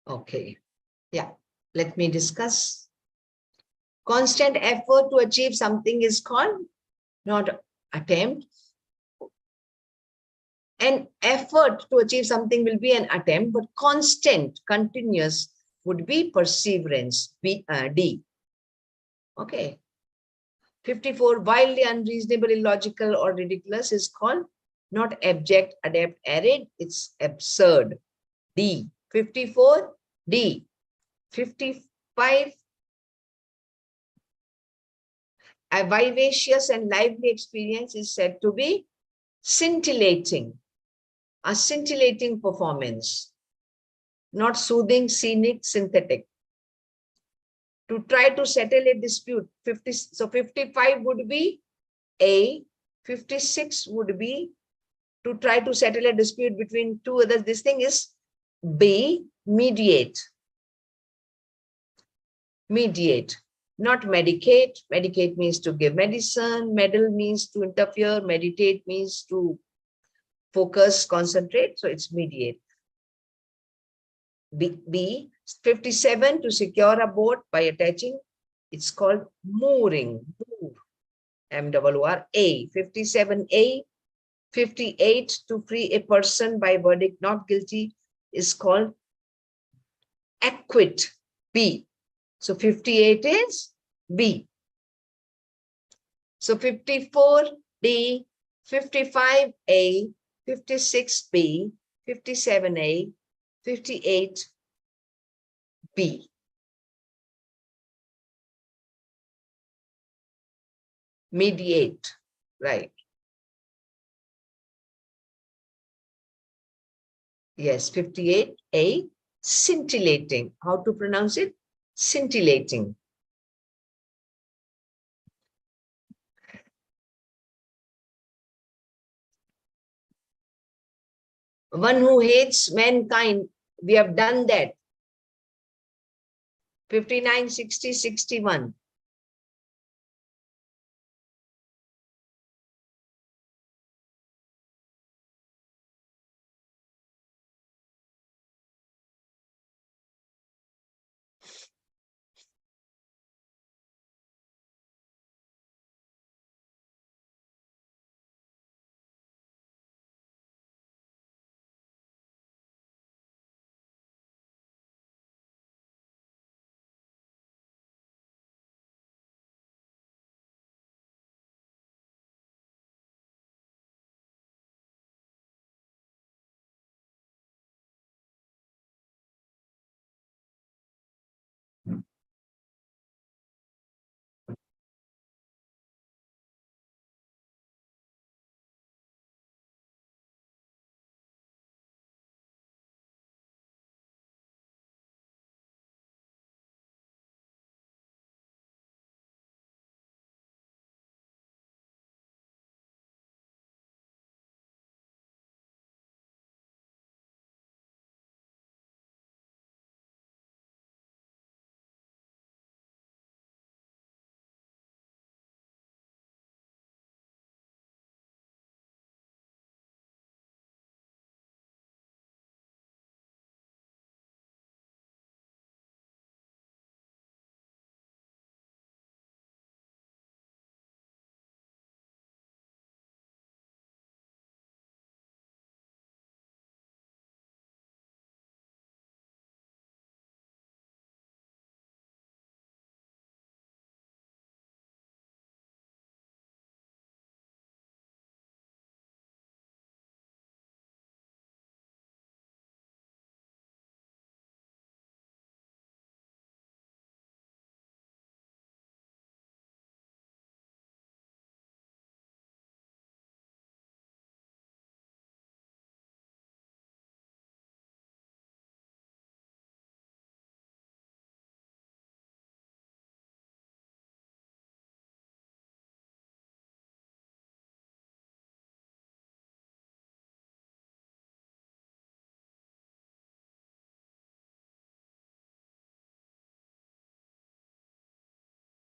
Speaker 1: Okay. Yeah. Let me discuss. Constant effort to achieve something is called not attempt. An effort to achieve something will be an attempt, but constant, continuous would be perseverance, D. Okay. 54, wildly unreasonable, illogical, or ridiculous is called not abject, adept, arid, it's absurd, D. 54, D. 55, a vivacious and lively experience is said to be scintillating, a scintillating performance, not soothing, scenic, synthetic. To try to settle a dispute, 55 would be A, 56 would be to try to settle a dispute between two others. This thing is B, mediate. Mediate, not medicate. Medicate means to give medicine. Meddle means to interfere. Meditate means to focus, concentrate. So it's mediate. B, 57, to secure a boat by attaching. It's called mooring. Moor. M-O-O-R-A. 57A. 58, to free a person by verdict not guilty is called acquit. B. So 58 is B. So 54D, 55A, 56B, 57A, 58B. Mediate, right? Yes, 58A, scintillating. How to pronounce it? Scintillating. One who hates mankind, we have done that. 59, 60, 61.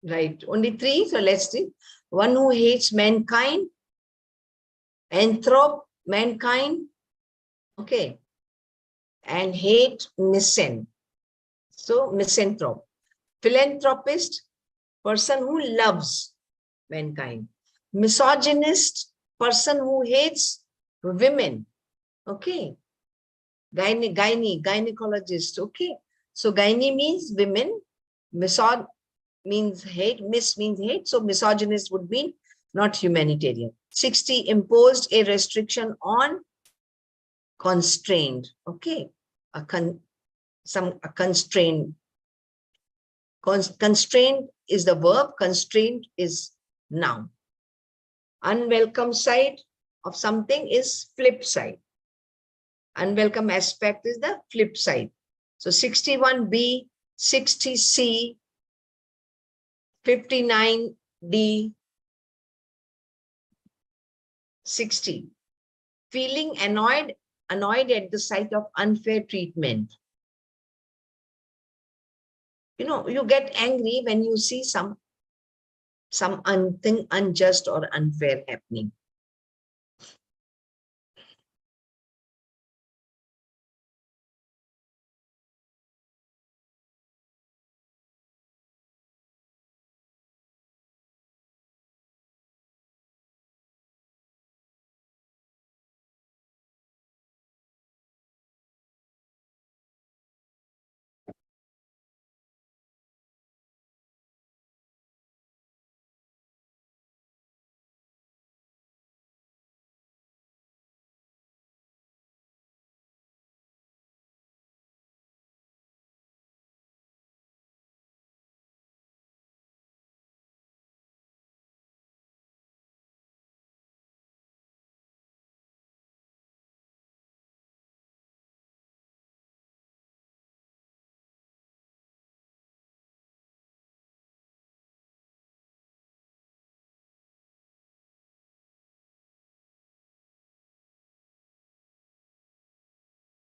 Speaker 1: Right, only three. So let's see. One who hates mankind, anthrop, mankind, okay, and hate, nissen. So misanthrope. Philanthropist, person who loves mankind. Misogynist, person who hates women. Okay. Gynecologist. Okay. So gyne means women. Misog means hate. Mis means hate. So misogynist would mean not humanitarian. 60, imposed a restriction on constrained. Okay. A constraint. Constraint is the verb, constraint is noun. Unwelcome side of something is flip side. Unwelcome aspect is the flip side. So 61B, 60C, 59D, 60. Feeling annoyed at the sight of unfair treatment. You know, you get angry when you see something unjust or unfair happening.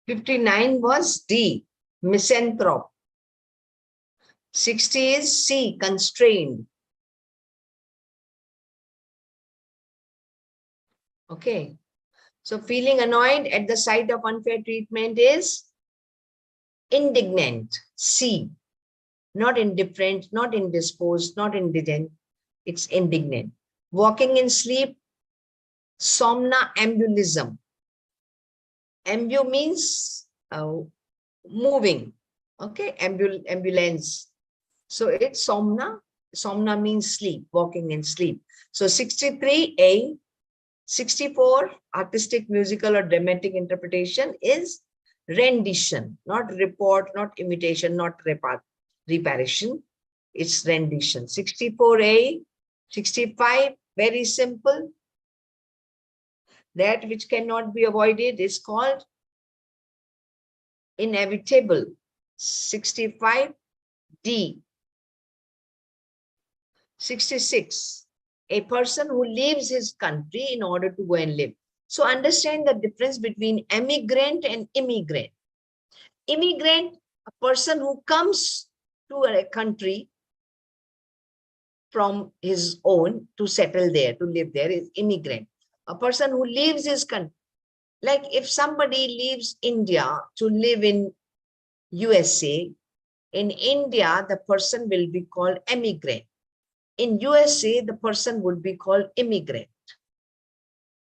Speaker 1: '59 was D, misanthrope. 60 is C, constrained. Okay. So feeling annoyed at the sight of unfair treatment is indignant. C. Not indifferent, not indisposed, not indigent. It's indignant. Walking in sleep, somnambulism. Ambu means moving. Okay, ambulance. So it's somna. Somna means sleep, walking in sleep. So 63A, 64, artistic, musical, or dramatic interpretation is rendition, not report, not imitation, not reparation. It's rendition. 64A, 65, very simple. That which cannot be avoided is called inevitable. 65D. 66, a person who leaves his country in order to go and live. So understand the difference between emigrant and immigrant. Immigrant, a person who comes to a country from his own to settle there, to live there, is immigrant. A person who leaves his country, like if somebody leaves India to live in USA, in India, the person will be called emigrant. In USA, the person would be called immigrant,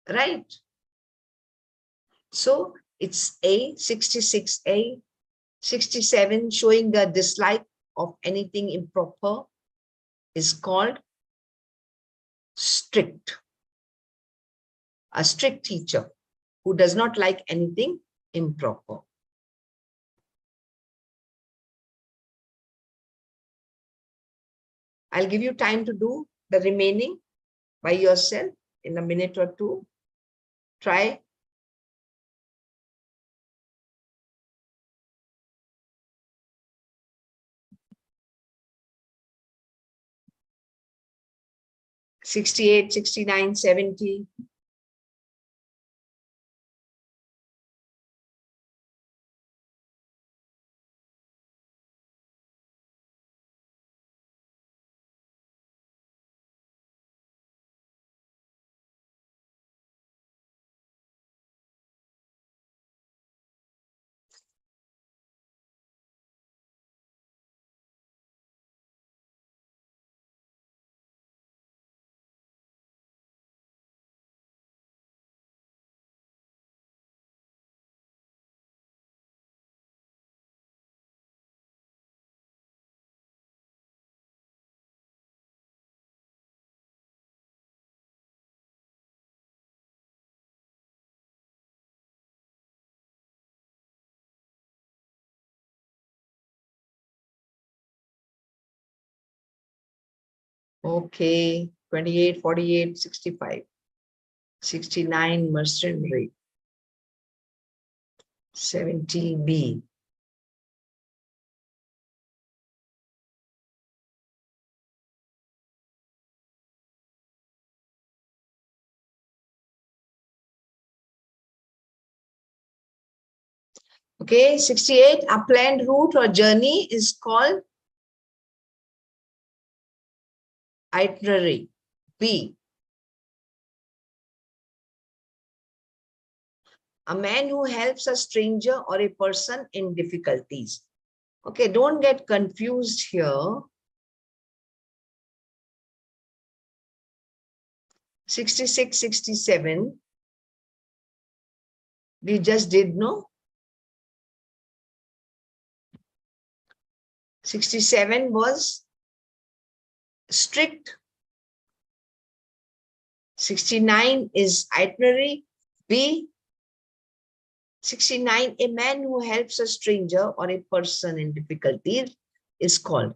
Speaker 1: right? So it's A, 66A, 67, showing the dislike of anything improper is called strict. A strict teacher who does not like anything improper. I'll give you time to do the remaining by yourself in a minute or two. Try. '68, '69, '70. Okay, 28, 48, 65, 69 mercenary, 70B. Okay, 68, a planned route or journey is called itinerary. B, a man who helps a stranger or a person in difficulties. Okay, don't get confused here. 66, 67, we just did, no? 67 was strict. 69 is itinerary. B, 69, a man who helps a stranger or a person in difficulties is called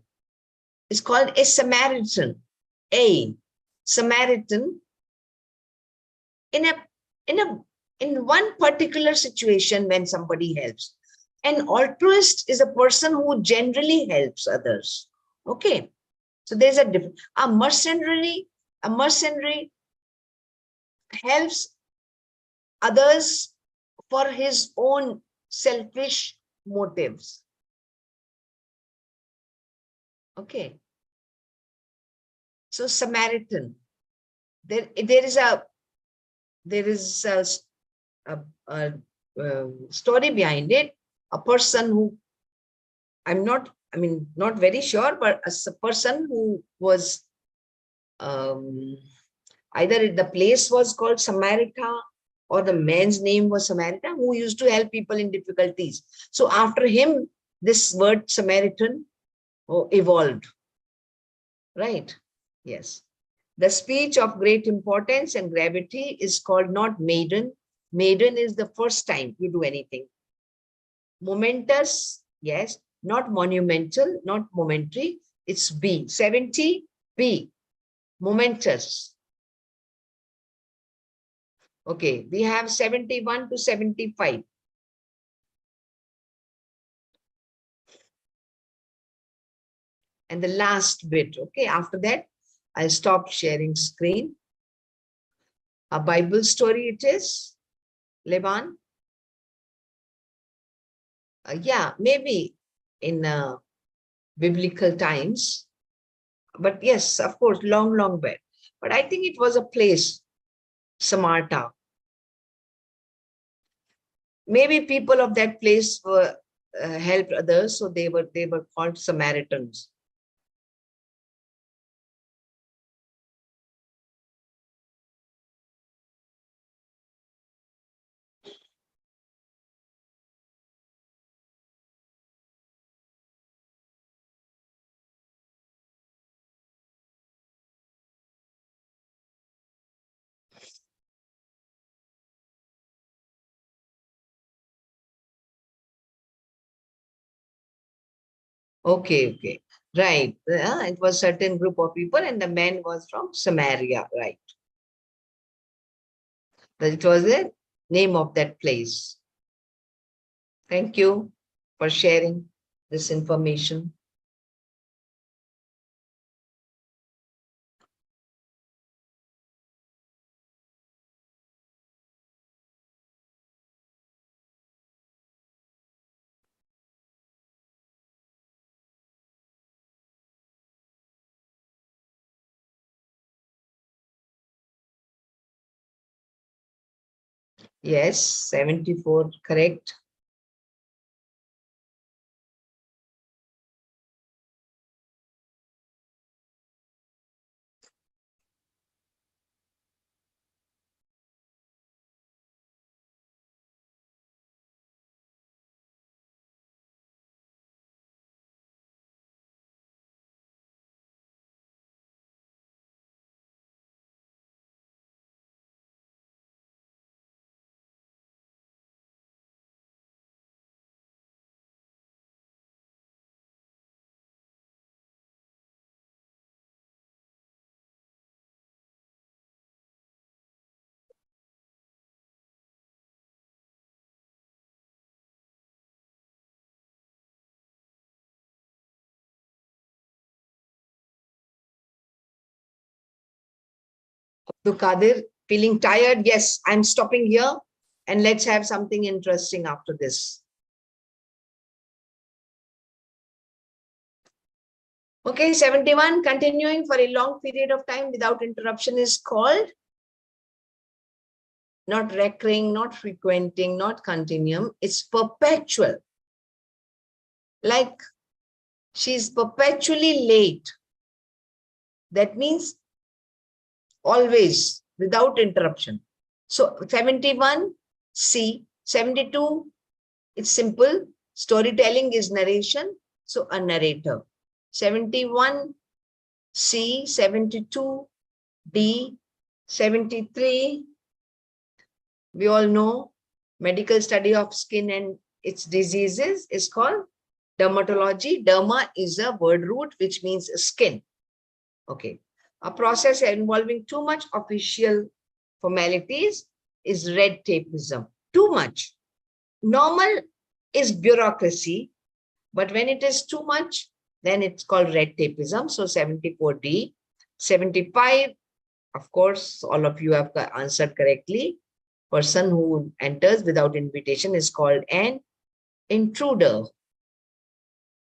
Speaker 1: a Samaritan. A Samaritan in a in a in one particular situation when somebody helps. An altruist is a person who generally helps others. Okay, so there's a difference. A mercenary helps others for his own selfish motives. Okay, so Samaritan, there is a a, story behind it. A person who not very sure, but a person who was either the place was called Samarita or the man's name was Samaritan, who used to help people in difficulties. So after him, this word Samaritan evolved, right? Yes. The speech of great importance and gravity is called not maiden. Maiden is the first time you do anything. Momentous, yes, not monumental, not momentary. It's B. 70, B. Momentous. Okay, we have 71 to 75. And the last bit, okay, after that, I'll stop sharing screen. A Bible story it is, Levan. Yeah, maybe in biblical times. But yes, of course, long, long back. But I think it was a place, Samarta. Maybe people of that place were helped others, so they were called Samaritans. Okay, okay, right. It was certain group of people, and the man was from Samaria, right? That it was the name of that place. Thank you for sharing this information. Yes, 74, correct. So Kadir, feeling tired? Yes, I'm stopping here and let's have something interesting after this. Okay, 71, continuing for a long period of time without interruption is called not recurring, not frequenting, not continuum. It's perpetual. Like she's perpetually late. That means always without interruption. So 71, C, 72, it's simple. Storytelling is narration. So a narrator. 71, C, 72, D, 73. We all know medical study of skin and its diseases is called dermatology. Derma is a word root which means skin. Okay. A process involving too much official formalities is red tapeism. Too much. Normal is bureaucracy, but when it is too much, then it's called red tapeism. So 74D. 75, of course, all of you have answered correctly. Person who enters without invitation is called an intruder.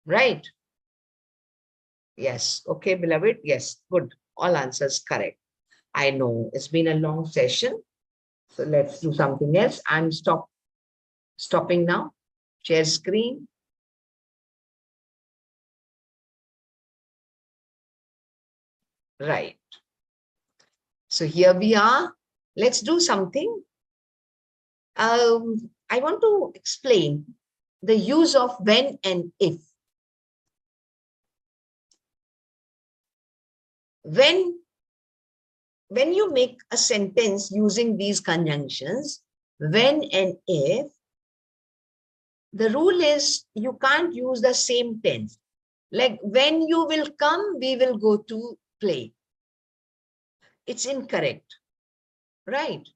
Speaker 1: Right? Yes. Okay, beloved. Yes. Good. All answers correct. I know it's been a long session. So let's do something else. I'm stopping now. Share screen. Right. So here we are. Let's do something. I want to explain the use of when and if. When you make a sentence using these conjunctions, when and if, the rule is you can't use the same tense. Like when you will come, we will go to play. It's incorrect, right?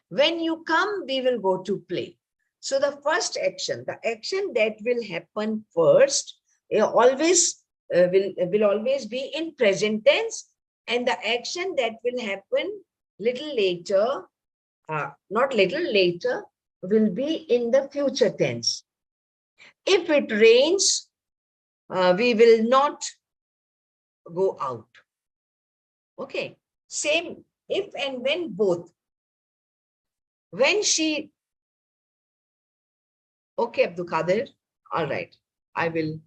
Speaker 1: When you come, we will go to play. So the first action, the action that will happen first, always will always be in present tense, and the action that will happen little later, not little later, will be in the future tense. If it rains, we will not go out. Okay. Same if and when both. When she, okay, Abdul Qadir, all right, I will,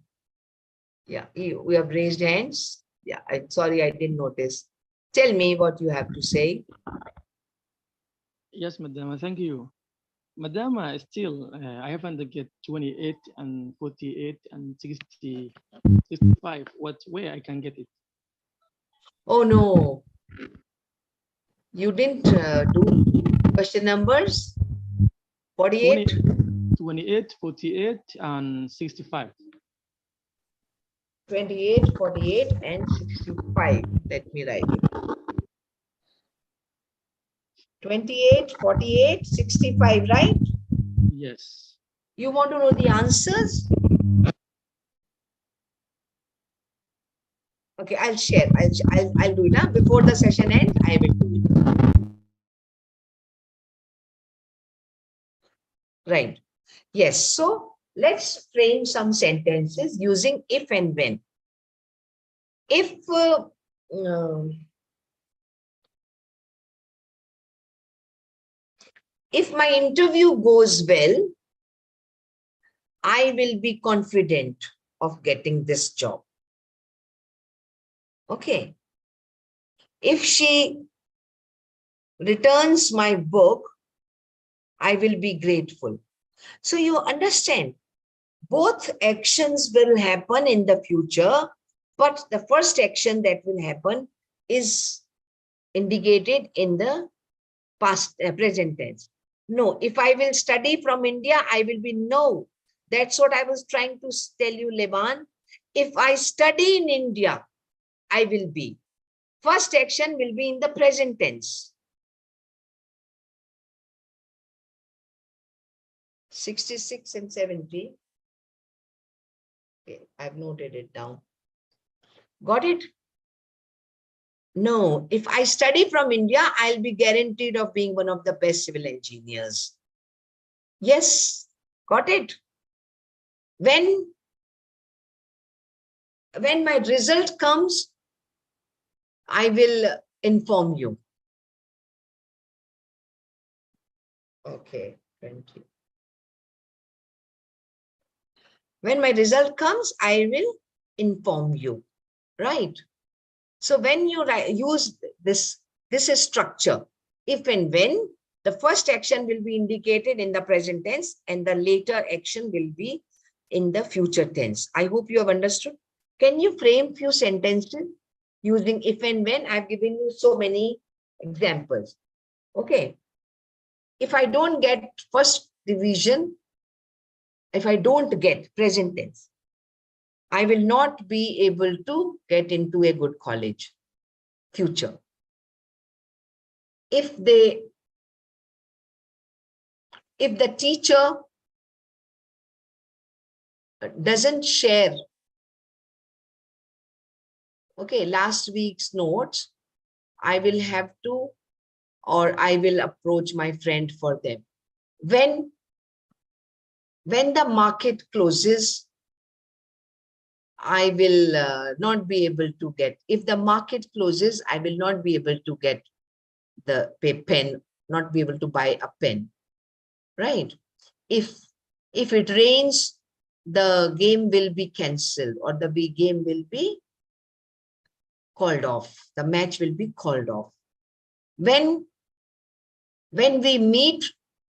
Speaker 1: yeah, we have raised hands. Yeah, I'm sorry, I didn't notice. Tell me what you have to say.
Speaker 2: Yes, Madam. Thank you. Madam, still, I haven't get 28 and 48 and 60, 65. What way I can get it?
Speaker 1: Oh no, you didn't do question numbers? 48?
Speaker 2: 28, 48, and 65.
Speaker 1: 28, 48, and 65. Let me write it. 28, 48, 65, right?
Speaker 2: Yes.
Speaker 1: You want to know the answers? Okay, I'll share. I'll do it. Huh? Before the session ends, I will do it. Right. Yes. So let's frame some sentences using if and when. If my interview goes well, I will be confident of getting this job. Okay. If she returns my book, I will be grateful. So you understand, both actions will happen in the future, but the first action that will happen is indicated in the past, present tense. No, if I will study from India, I will be no. That's what I was trying to tell you, Levan. If I study in India, I will be. First action will be in the present tense. 66 and 70. Okay, I've noted it down. Got it? No, if I study from India, I'll be guaranteed of being one of the best civil engineers. Yes, got it. When my result comes, I will inform you. Okay, thank you. When my result comes, I will inform you, right? So when you use this is structure. If and when, the first action will be indicated in the present tense and the later action will be in the future tense. I hope you have understood. Can you frame few sentences using if and when? I've given you so many examples. Okay. If I don't get first division, if I don't get present tense, I will not be able to get into a good college. Future. If the teacher doesn't share, okay, last week's notes, I will have to, or I will approach my friend for them. When the market closes, I will not be able to get, if the market closes, I will not be able to get the pen, not be able to buy a pen, right? If it rains, the game will be cancelled or the game will be called off. The match will be called off. When we meet,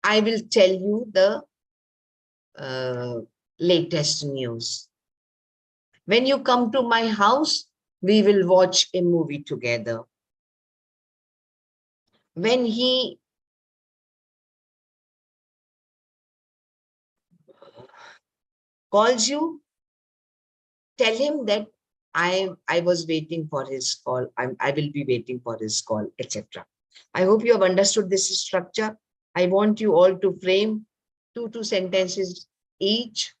Speaker 1: I will tell you the latest news. When you come to my house, we will watch a movie together. When he calls you, tell him that I was waiting for his call. I will be waiting for his call, etc. I hope you have understood this structure. I want you all to frame two sentences each.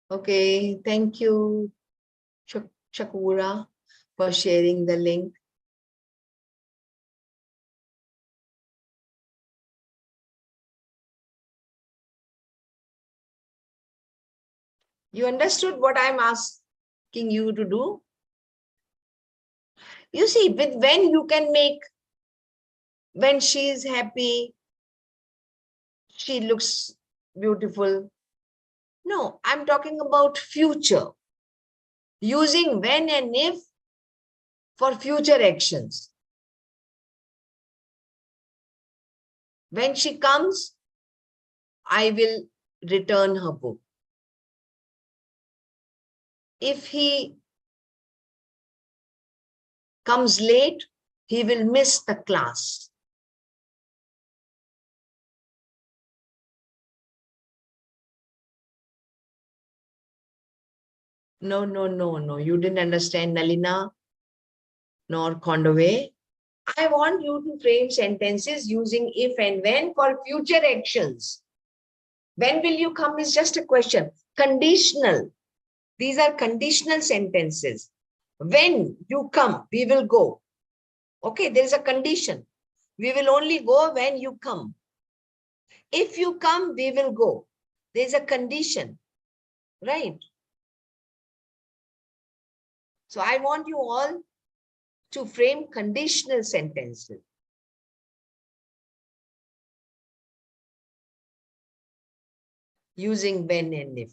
Speaker 1: Okay, thank you, Shakura, for sharing the link. You understood what I'm asking you to do? You see, with when you can make, when she is happy, she looks beautiful. No, I'm talking about future. Using when and if for future actions. When she comes, I will return her book. If he comes late, he will miss the class. No. You didn't understand, Nalina nor Condaway. I want you to frame sentences using if and when for future actions. When will you come is just a question. Conditional. These are conditional sentences. When you come, we will go. Okay, there is a condition. We will only go when you come. If you come, we will go. There is a condition, right? So I want you all to frame conditional sentences. Using when and if.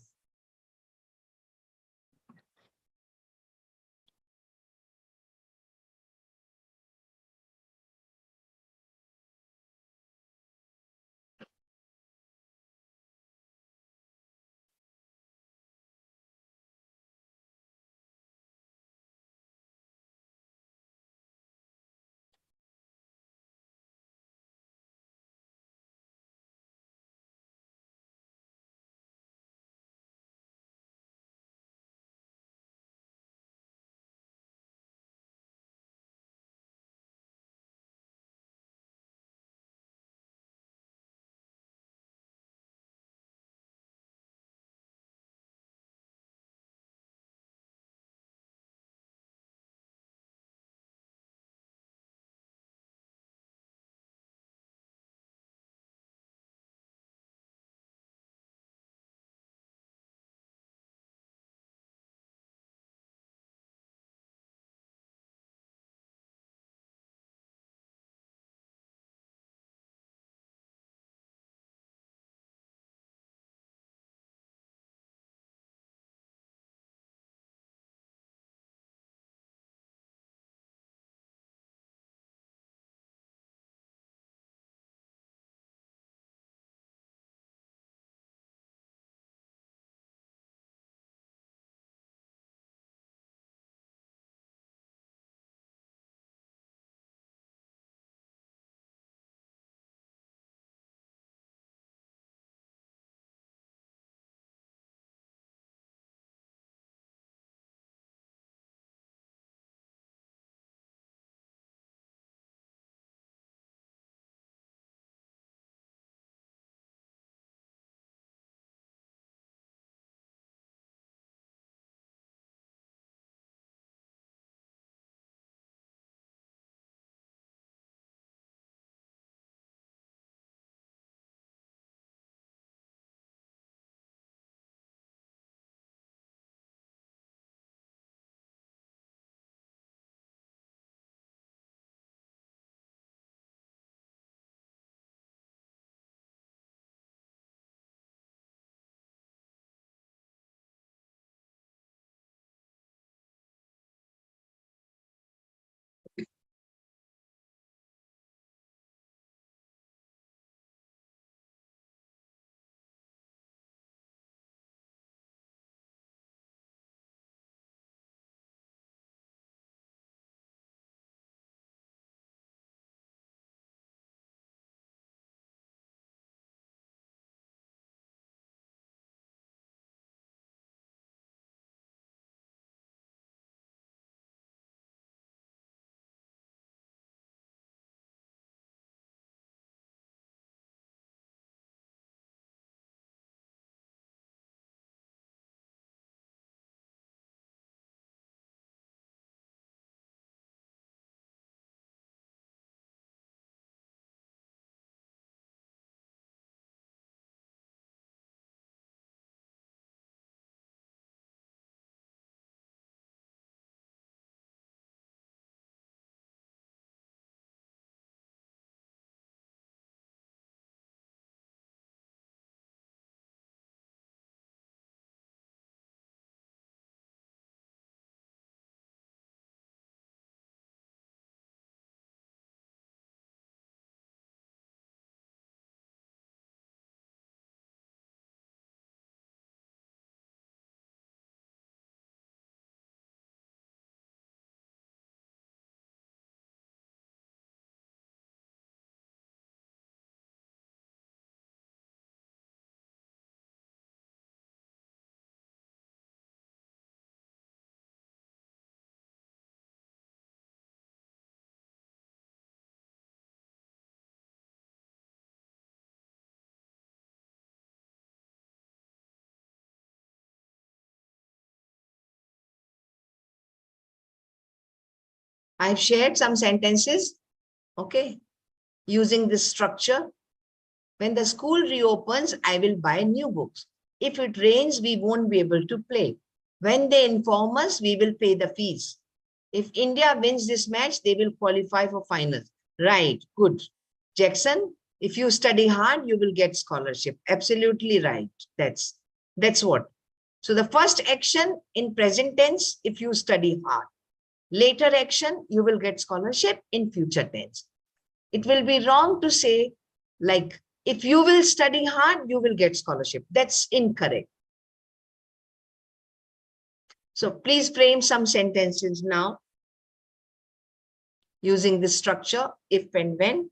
Speaker 1: I've shared some sentences, okay, using this structure. When the school reopens, I will buy new books. If it rains, we won't be able to play. When they inform us, we will pay the fees. If India wins this match, they will qualify for finals. Right, good. Jackson, if you study hard, you will get scholarship. Absolutely right. That's what. So the first action in present tense, if you study hard. Later action, you will get scholarship in future tense. It will be wrong to say, like, if you will study hard, you will get scholarship. That's incorrect. So please frame some sentences now using this structure, if and when.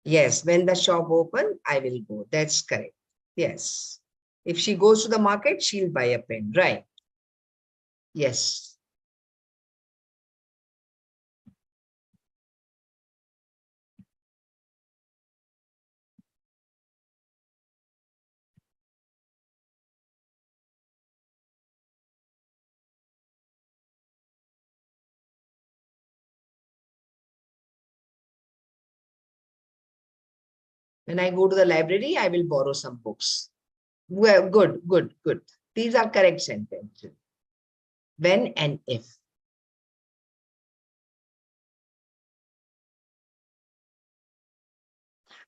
Speaker 1: Yes, when the shop open, I will go. That's correct. Yes. If she goes to the market, she'll buy a pen. Right. Yes. When I go to the library, I will borrow some books. Well, good, good, good. These are correct sentences. When and if.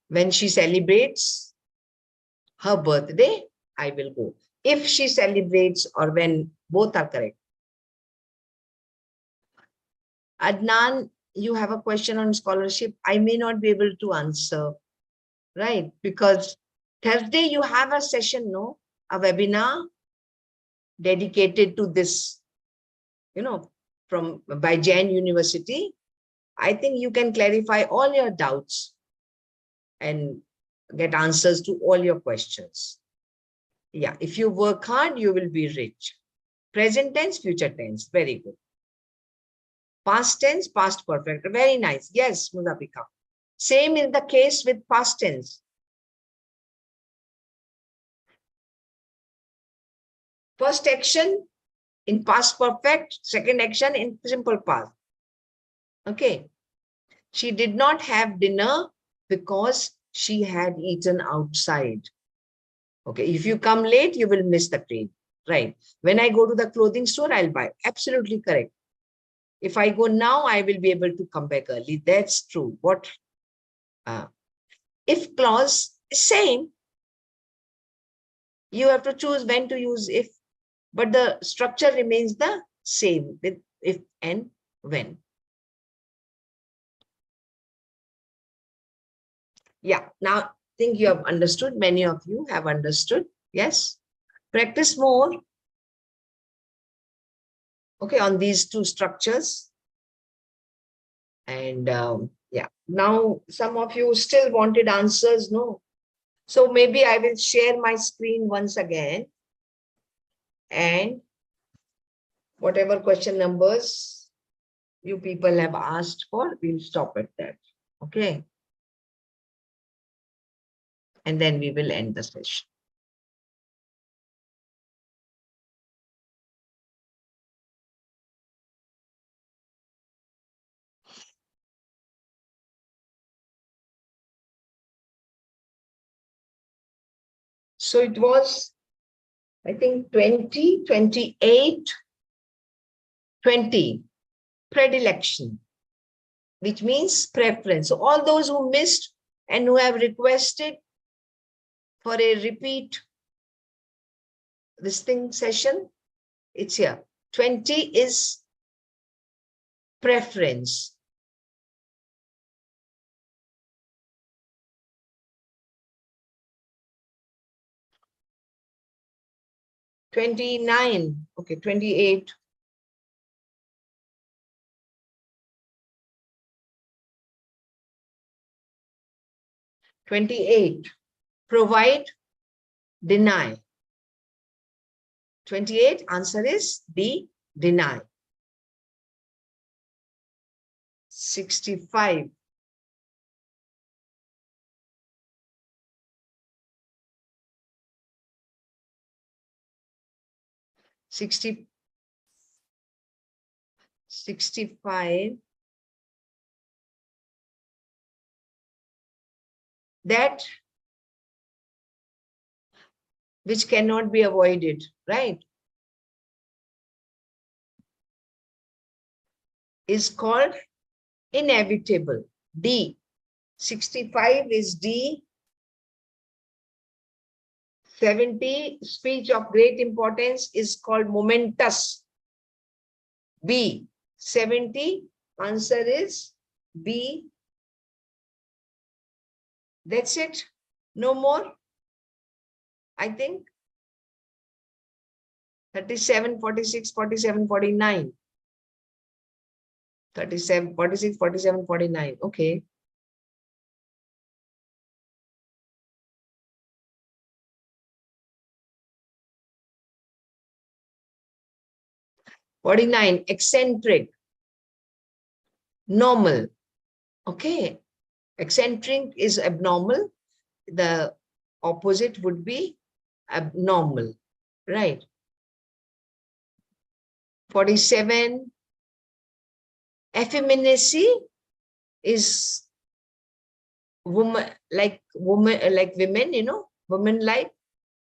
Speaker 1: When she celebrates her birthday, I will go. If she celebrates, or when, both are correct. Adnan, you have a question on scholarship. I may not be able to answer, right? Because Thursday you have a session, no? A webinar dedicated to this, from by Jain University. I think you can clarify all your doubts and get answers to all your questions. Yeah, if you work hard, you will be rich. Present tense, future tense, very good. Past tense, past perfect, very nice. Yes, Mudapika. Same is the case with past tense. First action in past perfect, second action in simple past. Okay. She did not have dinner because she had eaten outside. Okay. If you come late, you will miss the train. Right. When I go to the clothing store, I'll buy. Absolutely correct. If I go now, I will be able to come back early. That's true. What? If clause, same. You have to choose when to use if, but the structure remains the same with if and when. Yeah, now I think you have understood. Many of you have understood. Yes. Practice more. Okay, on these two structures. And yeah, now some of you still wanted answers. No. So maybe I will share my screen once again. And whatever question numbers you people have asked for, we'll stop at that. Okay. And then we will end the session. So it was, I think, 20, 28, 20, predilection, which means preference. So all those who missed and who have requested for a repeat this thing session, It's here. 20 is preference. $29. Okay, 28. $28. Provide, deny. 28, answer is B, deny. 65. $65 that which cannot be avoided, right, is called inevitable. D. 65 is D. 70, speech of great importance, is called momentous. B. 70, answer is B. That's it. No more. I think 37, 46, 47, 49. 37, 46, 47, 49. Okay. $49, eccentric, normal. Okay. Eccentric is abnormal. The opposite would be abnormal, right? 47, effeminacy is woman, like women, you know, women like,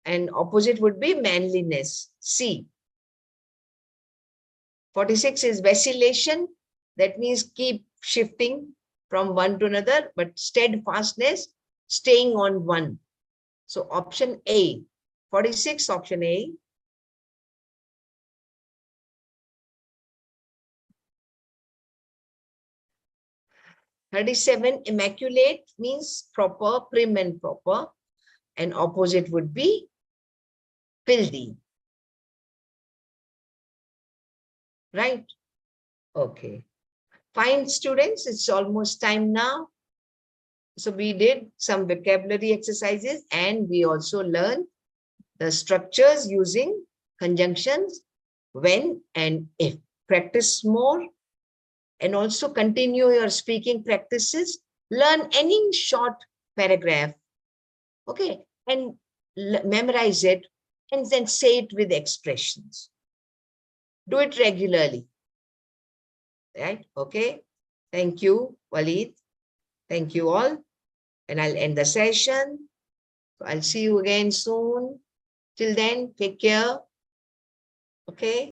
Speaker 1: and opposite would be manliness. C. 46 is vacillation. That means keep shifting from one to another, but steadfastness, staying on one. So option A. 46, option A. $37, immaculate means proper, prim and proper, and opposite would be filthy. Right? Okay. Fine, students, it's almost time now. So we did some vocabulary exercises and we also learned the structures using conjunctions, when and if. Practice more and also continue your speaking practices. Learn any short paragraph, okay, and memorize it and then say it with expressions. Do it regularly, right? Okay. Thank you, Walid. Thank you all. And I'll end the session. So I'll see you again soon. Till then, take care. Okay.